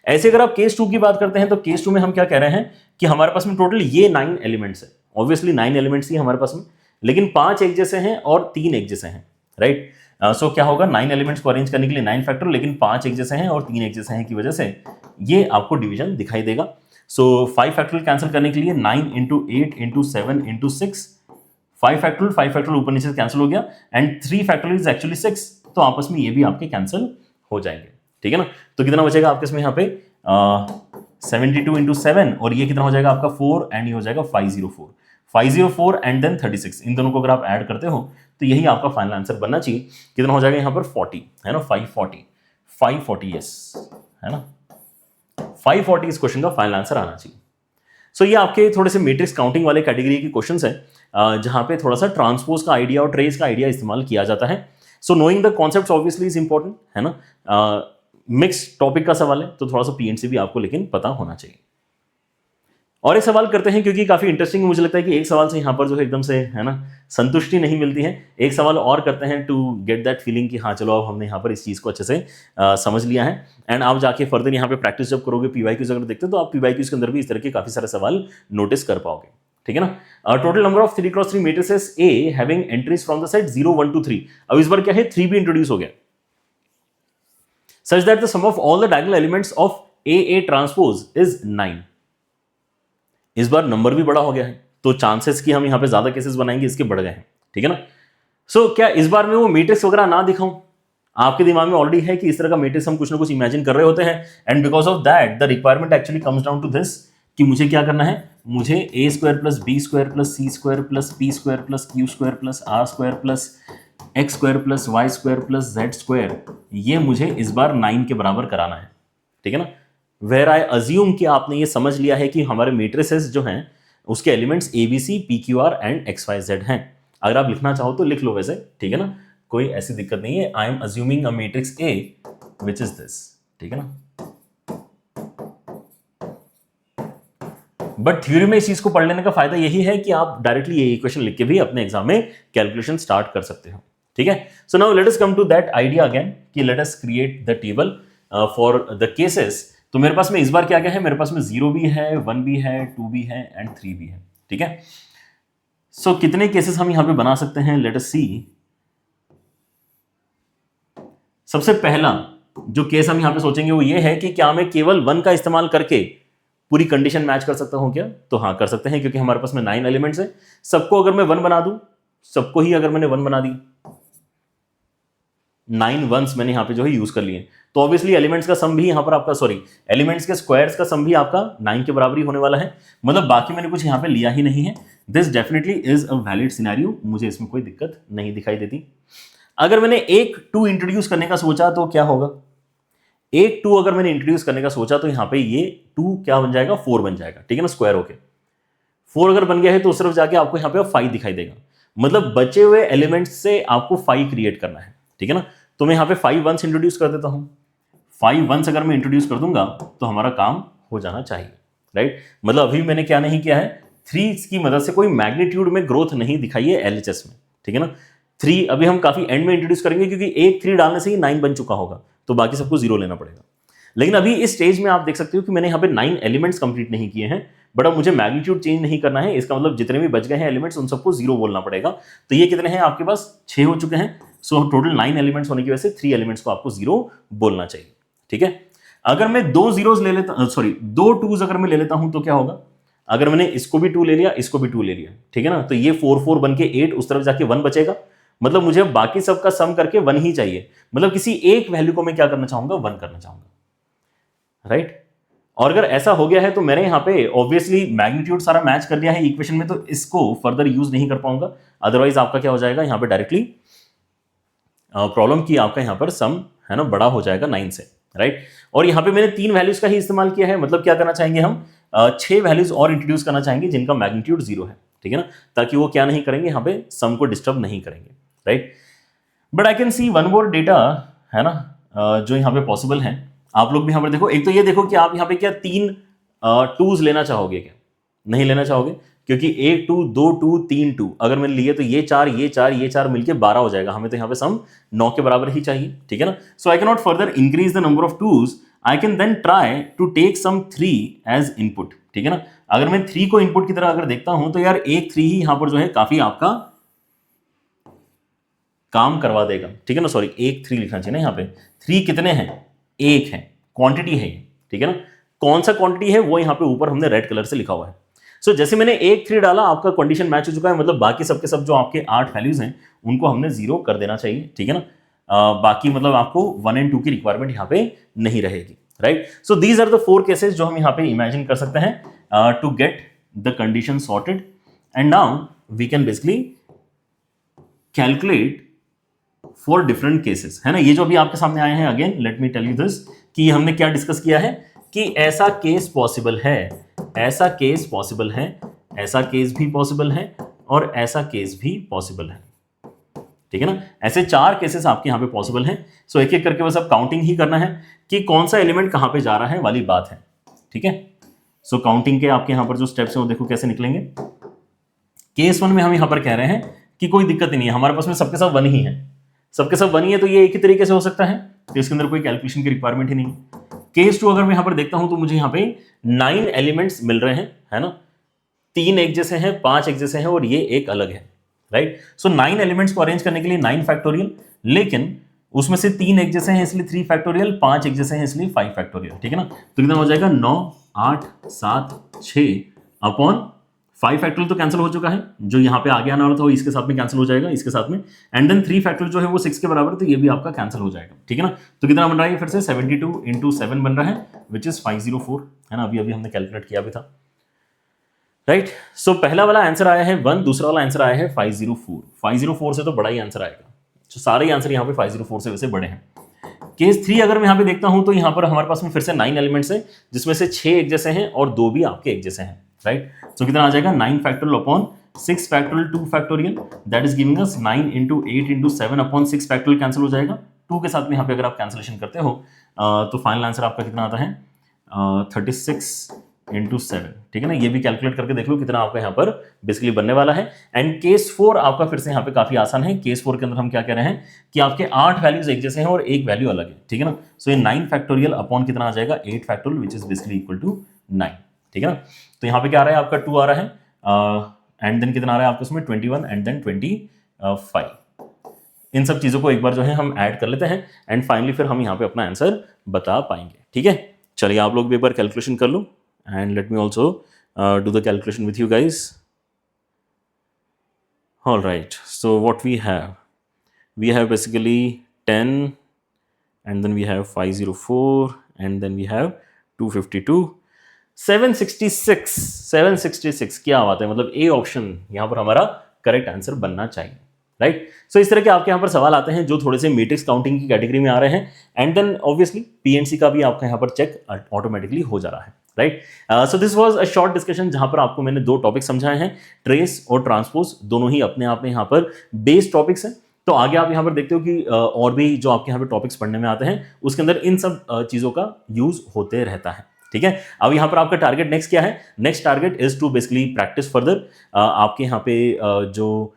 ऐसे अगर आप केस 2 की बात करते हैं तो केस 2 में हम क्या कह रहे हैं कि हमारे पास में टोटल ये 9 एलिमेंट्स है, ऑब्वियसली 9 एलिमेंट्स ही हमारे पास में, लेकिन 5 एक जैसे हैं और 3 एक जैसे हैं, राइट। सो क्या होगा, 9 एलिमेंट्स को अरेंज करने के लिए 9 फैक्टर, लेकिन 5 एक जैसे हैं और 3 एक जैसे हैं की वजह से ये आपको डिवीजन दिखाई देगा। सो 5 फैक्टोरियल कैंसिल करने के लिए 9 इंटू 8 इंटू 7 इंटू 6, 5 फैक्टोरियल ऊपर नीचे से कैंसिल हो गया, एंड 3 फैक्टोरियल इज एक्चुअली 6, तो आपस में ये भी आपके कैंसिल हो जाएंगे, ठीक है ना। तो कितना बचेगा आपके इसमें यहाँ पे 72 इंटू 7, और ये कितना हो जाएगा आपका 4, एंड ये हो जाएगा 504 एंड देन 36, इन दोनों को अगर आप ऐड करते हो तो यही आपका फाइनल आंसर बनना चाहिए। कितना हो जाएगा यहाँ पर 40, है ना, 540 यस, है ना, 540 इस क्वेश्चन का फाइनल आंसर आना चाहिए। सो ये आपके थोड़े से मैट्रिक्स काउंटिंग वाले कैटेगरी के क्वेश्चंस हैं, जहां पे थोड़ा सा ट्रांसपोज का आइडिया और ट्रेस का आइडिया इस्तेमाल किया जाता है। सो knowing the concepts obviously is important, है ना। मिक्स टॉपिक का सवाल है तो थोड़ा सा पीएनसी भी आपको लेकिन पता होना चाहिए। और एक सवाल करते हैं क्योंकि काफी इंटरेस्टिंग मुझे लगता है कि एक सवाल से यहाँ पर जो है एकदम से, है ना, संतुष्टि नहीं मिलती है। एक सवाल और करते हैं टू गेट दैट फीलिंग कि हाँ चलो अब हमने यहाँ पर इस चीज़ को अच्छे से समझ लिया है, एंड आप जाके फर्दर यहाँ पे प्रैक्टिस जब करोगे पीवाईक्यूज अगर देखते हो तो आप पीवाईक्यूज के अंदर भी इस तरह के काफी सारे सवाल नोटिस कर पाओगे, ठीक है ना। Total number of 3x3 matrices A having entries from the set 0 1 2 3, अब इस बार क्या है 3 भी इंट्रोड्यूस हो गया, such that the sum of all the diagonal elements of AA transpose is 9। इस बार नंबर भी बड़ा हो गया है, तो चांसेस कि हम यहां पे ज्यादा केसेस बनाएंगे इसके बढ़ गए हैं, ठीक है ना। सो क्या इस बार में वो मैट्रिक्स वगैरह ना दिखाऊं, आपके दिमाग में ऑलरेडी है कि इस तरह का मैट्रिक्स हम कुछ ना कुछ इमेजिन कर रहे होते हैं, and because of that the requirement actually comes down to this कि मुझे क्या करना है, मुझे a² + b² + c² + p² + q² + r² + x² + y² + z², ये मुझे इस बार 9 के बराबर कराना है, ठीक है ना। वेयर आई अज्यूम कि आपने ये समझ लिया है कि हमारे मैट्रिसेस जो हैं उसके elements ABC PQR and XYZ हैं। अगर आप लिखना चाहो तो लिख लो वैसे, ठीक है ना, कोई ऐसी दिक्कत नहीं है। I am assuming a matrix A which is this, ठीक है ना। बट थ्योरी में इस चीज को पढ़ लेने का फायदा यही है कि आप डायरेक्टली ये इक्वेशन लिख के भी अपने एग्जाम में कैलकुलेशन स्टार्ट कर सकते हो, ठीक है। So now let us come to that idea again कि let us create the table for the cases. तो मेरे पास में इस बार क्या क्या है, मेरे पास में 0 भी है, 1 भी है, 2 भी है एंड 3 भी है, ठीक है। सो कितने केसेस हम यहां पे बना सकते हैं, लेट अस सी। सबसे पहला जो केस हम यहां पे सोचेंगे वो ये है कि क्या मैं केवल 1 का इस्तेमाल करके पूरी कंडीशन मैच कर सकता हूं क्या? तो हाँ कर सकते हैं, क्योंकि हमारे पास में 9 एलिमेंट्स है। सबको अगर मैं 1 बना दूं, सबको ही अगर मैंने 1 बना दी, 9 वंस मैंने यहां पे जो है यूज कर लिए, तो ऑब्वियसली एलिमेंट्स का सम भी यहां पर आपका, सॉरी, एलिमेंट्स के स्क्वायर्स का सम भी आपका 9 के बराबर ही होने वाला है। मतलब बाकी मैंने कुछ यहां पे लिया ही नहीं है। This definitely is a valid scenario, मुझे इसमें कोई दिक्कत नहीं दिखाई देती। अगर मैंने एक 2 इंट्रोड्यूस करने का सोचा तो क्या होगा? एक 2 अगर मैंने इंट्रोड्यूस करने का सोचा तो यहां पे ये 2 क्या बन जाएगा? 4 बन जाएगा, ठीक है ना, स्क्वायर होके। 4 अगर बन गया है तो उस तरफ जाके आपको यहां पे 5 दिखाई देगा। मतलब बचे हुए एलिमेंट्स से आपको 5 क्रिएट करना है, ठीक है ना। तो मैं यहां पे 5 वंस इंट्रोड्यूस कर देता हूं। 5 वंस अगर मैं इंट्रोड्यूस कर दूंगा तो हमारा काम हो जाना चाहिए, राइट। मतलब अभी मैंने क्या नहीं किया है, 3 की मदद से कोई मैग्नीट्यूड में ग्रोथ नहीं दिखाई है एलएचएस में, ठीक है ना। 3 अभी हम काफी एंड में इंट्रोड्यूस करेंगे, क्योंकि एक 3 डालने से ही 9 बन चुका होगा, तो बाकी सबको 0 लेना पड़ेगा। लेकिन अभी इस स्टेज में आप देख सकते हो कि मैंने यहाँ पे 9 एलिमेंट्स कंप्लीट नहीं किए हैं, बट अब मुझे मैग्नीट्यूड चेंज नहीं करना है। इसका मतलब जितने भी बच गए हैं एलिमेंट्स उन सबको 0 बोलना पड़ेगा। तो ये कितने हैं आपके पास? 6 हो चुके हैं। सो टोटल 9 एलिमेंट्स होने की वजह से 3 एलिमेंट्स को आपको 0 बोलना चाहिए, ठीक है। अगर मैं 2 जीरोस ले लेता, सॉरी 2 2s अगर मैं ले लेता हूं तो क्या होगा? अगर मैंने इसको भी 2 ले लिया, इसको भी 2 ले लिया, ठीक है ना, तो ये 4 4 बन के 8, उस तरफ जाके 1 बचेगा। मतलब मुझे बाकी सबका सम करके 1 ही चाहिए। मतलब किसी एक वैल्यू को मैं क्या करना चाहूंगा? 1 करना चाहूंगा, राइट। और अगर ऐसा हो गया है तो मैंने यहां पे ऑब्वियसली मैग्नीट्यूड सारा मैच कर लिया है इक्वेशन में, तो इसको फर्दर यूज नहीं कर पाऊंगा। अदरवाइज आपका क्या हो जाएगा यहां पे डायरेक्टली प्रॉब्लम की आपका यहां पर सम है ना बड़ा हो जाएगा 9 से, राइट। और यहां पे मैंने 3 वैल्यूज का ही इस्तेमाल किया है। मतलब क्या करना चाहेंगे हम? 6 वैल्यूज और इंट्रोड्यूस करना चाहेंगे जिनका मैग्नीट्यूड 0 है, ठीक है ना, ताकि वो क्या नहीं करेंगे, यहाँ पे सम को डिस्टर्ब नहीं करेंगे, right. But I can see one more data, है ना, जो यहाँ पे पॉसिबल है। आप लोग भी यहाँ पर देखो, एक तो ये देखो कि आप यहाँ पे क्या 3 2s लेना चाहोगे क्या? नहीं लेना चाहोगे, क्योंकि 1 2 2 2 3 2 अगर मैंने लिए तो ये 4 ये 4 ये 4 मिलके 12 हो जाएगा। हमें तो यहाँ पे सम 9 के बराबर ही चाहिए, ठीक है ना। So I can not further increase the number of 2s, I can then try to take some 3 as input, ठीक है ना। अगर मैं 3 को इनपुट की तरह अगर देखता हूं तो यार एक 3 ही यहां पर जो है काफी आपका काम करवा देगा, ठीक है ना। सॉरी, एक 3 लिखना चाहिए ना, यहाँ पे 3 कितने हैं? एक है, क्वांटिटी है ये, ठीक है ना। कौन सा क्वांटिटी है वो यहाँ पे ऊपर हमने रेड कलर से लिखा हुआ है। सो जैसे मैंने एक 3 डाला, आपका कंडीशन मैच हो चुका है। मतलब बाकी सबके सब जो आपके 8 वैल्यूज हैं उनको हमने 0 कर देना चाहिए, ठीक है ना। बाकी मतलब आपको 1 और 2 की रिक्वायरमेंट यहाँ पे नहीं रहेगी, right. So these are the 4 cases जो हम यहाँ पे इमेजिन कर सकते हैं to get the condition sorted. And now we can basically calculate for different cases, है ना। ये जो अभी आपके सामने आए हैं, again let me tell you this, कि हमने क्या डिस्कस किया है कि ऐसा केस पॉसिबल है, ऐसा केस पॉसिबल है, ऐसा केस भी पॉसिबल है और ऐसा केस भी पॉसिबल है, ठीक है ना। ऐसे 4 केसेस आपके यहां पे पॉसिबल हैं। सो एक एक करके बस अब काउंटिंग ही करना है कि कौन सा एलिमेंट कहां पे जा रहा है वाली बात है, ठीक है। सो काउंटिंग के आपके यहां पर जो स्टेप्स हैं वो देखो कैसे निकलेंगे। केस 1 में हम यहां पर कह रहे हैं कि कोई दिक्कत ही नहीं है, हमारे पास में सबके सब 1 ही है, सबके सब 1 ही है, तो ये एक ही तरीके से हो सकता है, तो इसके अंदर कोई कैलकुलेशन की रिक्वायरमेंट ही नहीं। केस 2 अगर मैं यहां पर देखता हूं तो मुझे यहां पे 9 एलिमेंट्स मिल रहे हैं, है ना। 3 एक जैसे हैं, 5 एक जैसे हैं और ये एक अलग है, राइट। सो 9 एलिमेंट्स को अरेंज करने के लिए 9 फैक्टोरियल, लेकिन उसमें से 3 एक जैसे हैं इसलिए 3 फैक्टोरियल, 5 एक जैसे हैं इसलिए 5 फैक्टोरियल, ठीक है ना। तो कितना हो जाएगा? 9 8 7 6 अपॉन 5 फैक्टोरियल तो कैंसिल हो चुका है, जो यहाँ पे आगे आना वाला था वो इसके साथ में कैंसिल हो जाएगा, इसके साथ में। एंड देन 3 फैक्टोरियल जो है वो 6 के बराबर है, तो ये भी आपका कैंसिल हो जाएगा, ठीक है ना। तो कितना बन रहा है? फिर से 72 इंटू 7 बन रहा है, विच इज 504, है ना। अभी अभी हमने कैलकुलेट किया भी था, राइट। सो पहला वाला आंसर आया है 1, दूसरा वाला आंसर आया है 504। 504 से तो बड़ा ही आंसर आएगा, तो सारे आंसर यहाँ पे 504 से वैसे बड़े हैं। केस 3 अगर मैं यहाँ पे देखता हूं तो यहाँ पर हमारे पास में फिर से 9 एलिमेंट्स हैं, जिसमें से 6 एक जैसे हैं और 2 भी आपके एक जैसे हैं, राइट। सो कितना आ जाएगा? 9 factorial upon 6 factorial 2 factorial, that is giving us 9 into 8 into 7 upon 6 factorial cancel हो जाएगा। 2 के साथ में यहाँ पे अगर आप कैंसिलेशन करते हो तो फाइनल आंसर आपका कितना आता है? 36 इंटू 7, ठीक है ना। ये भी कैलकुलेट करके देख लो कितना आपका यहाँ पर बेसिकली बनने वाला है। एंड केस 4 आपका फिर से यहाँ पे काफी आसान है। केस 4 के अंदर हम क्या कह रहे हैं कि आपके 8 वैल्यूज एक जैसे हैं और एक वैल्यू अलग है, ठीक है ना। सो ये 9 फैक्टोरियल अपॉन कितना आ जाएगा? 8 factorial, which is basically equal to 9, ठीक है ना। तो यहाँ पे क्या आ रहा है आपका? 2 आ रहा है, एंड देन कितना आ रहा है आपको उसमें? 21 एंड देन 25। इन सब चीज़ों को एक बार जो है हम ऐड कर लेते हैं एंड फाइनली फिर हम यहाँ पे अपना आंसर बता पाएंगे। ठीक है, चलिए आप लोग भी एक बार कैलकुलेशन कर लो and let me also do the calculation with you guys. All right, so what we have basically 10 and then we have 504 and then we have 252 766 क्या बात है, मतलब ए ऑप्शन यहाँ पर हमारा करेक्ट आंसर बनना चाहिए, राइट। सो इस तरह के आपके यहाँ पर सवाल आते हैं जो थोड़े से मैट्रिक्स काउंटिंग की कैटेगरी में आ रहे हैं एंड देन ऑब्वियसली पीएनसी का भी आपका यहाँ पर चेक ऑटोमेटिकली हो जा रहा है, right. So this was a short discussion जहां पर आपको मैंने दो टॉपिक समझाए हैं, ट्रेस और ट्रांसपोज, दोनों ही अपने आप में यहाँ पर बेस टॉपिक्स हैं। तो आगे आप यहाँ पर देखते हो कि और भी जो आपके यहाँ पे टॉपिक्स पढ़ने में आते हैं उसके अंदर इन सब चीज़ों का यूज होते रहता है, ठीक है। अब यहाँ पर आपका टारगेट नेक्स्ट क्या है? Next target is to basically practice further. आपके यहाँ पे जो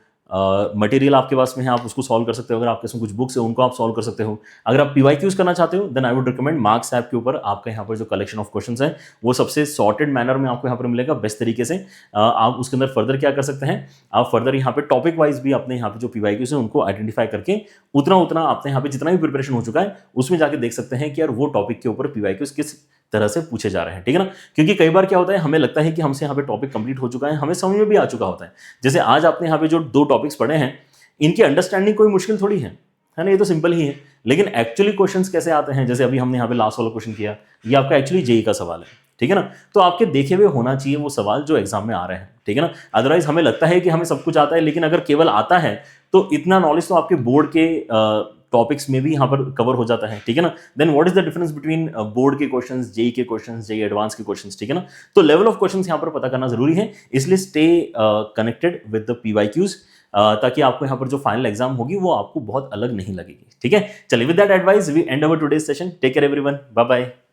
मटेरियल आपके पास में है आप उसको सॉल्व कर सकते हो, अगर आपके पास कुछ बुक्स है उनको आप सॉल्व कर सकते हो। अगर आप PYQs करना चाहते हो then I would recommend Marks app के ऊपर आपका यहाँ पर जो कलेक्शन ऑफ क्वेश्चंस है वो सबसे सॉर्टेड मैनर में आपको यहाँ पर मिलेगा बेस्ट तरीके से। आप उसके अंदर फर्दर क्या कर सकते हैं, आप फर्दर यहाँ पे टॉपिक वाइज भी अपने यहाँ पे जो PYQs है उनको आइडेंटिफाई करके उतना आपने यहाँ पे जितना भी प्रिपरेशन हो चुका है उसमें जाके देख सकते हैं कि यार वो टॉपिक के ऊपर PYQs किस तरह से पूछे जा रहे हैं, ठीक है ना। क्योंकि कई बार क्या होता है हमें लगता है कि हमसे यहाँ पे टॉपिक कंप्लीट हो चुका है, हमें समझ में भी आ चुका होता है। जैसे आज आपने यहाँ पे जो दो टॉपिक्स पढ़े हैं इनकी अंडरस्टैंडिंग कोई मुश्किल थोड़ी है ना, ये तो सिंपल ही है। लेकिन एक्चुअली क्वेश्चंस कैसे आते हैं, जैसे अभी हमने यहाँ पे लास्ट वाला क्वेश्चन किया, ये आपका एक्चुअली जेई का सवाल है, ठीक है ना। तो आपके देखे हुए होना चाहिए वो सवाल जो एग्जाम में आ रहे हैं, ठीक है ना। अदरवाइज हमें लगता है कि हमें सब कुछ आता है, लेकिन अगर केवल आता है तो इतना नॉलेज तो आपके बोर्ड के टॉपिक्स में भी यहाँ पर कवर हो जाता है, ठीक है ना। Then what is the difference between board के क्वेश्चंस, जेई के क्वेश्चंस, जेई एडवांस के क्वेश्चंस, ठीक है ना। तो लेवल ऑफ क्वेश्चंस यहाँ पर पता करना जरूरी है, इसलिए stay connected with the PYQs ताकि आपको यहाँ पर जो फाइनल एग्जाम होगी वो आपको बहुत अलग नहीं लगेगी, ठीक है। चलिए with that advice we end our today's session. Take care everyone, bye bye.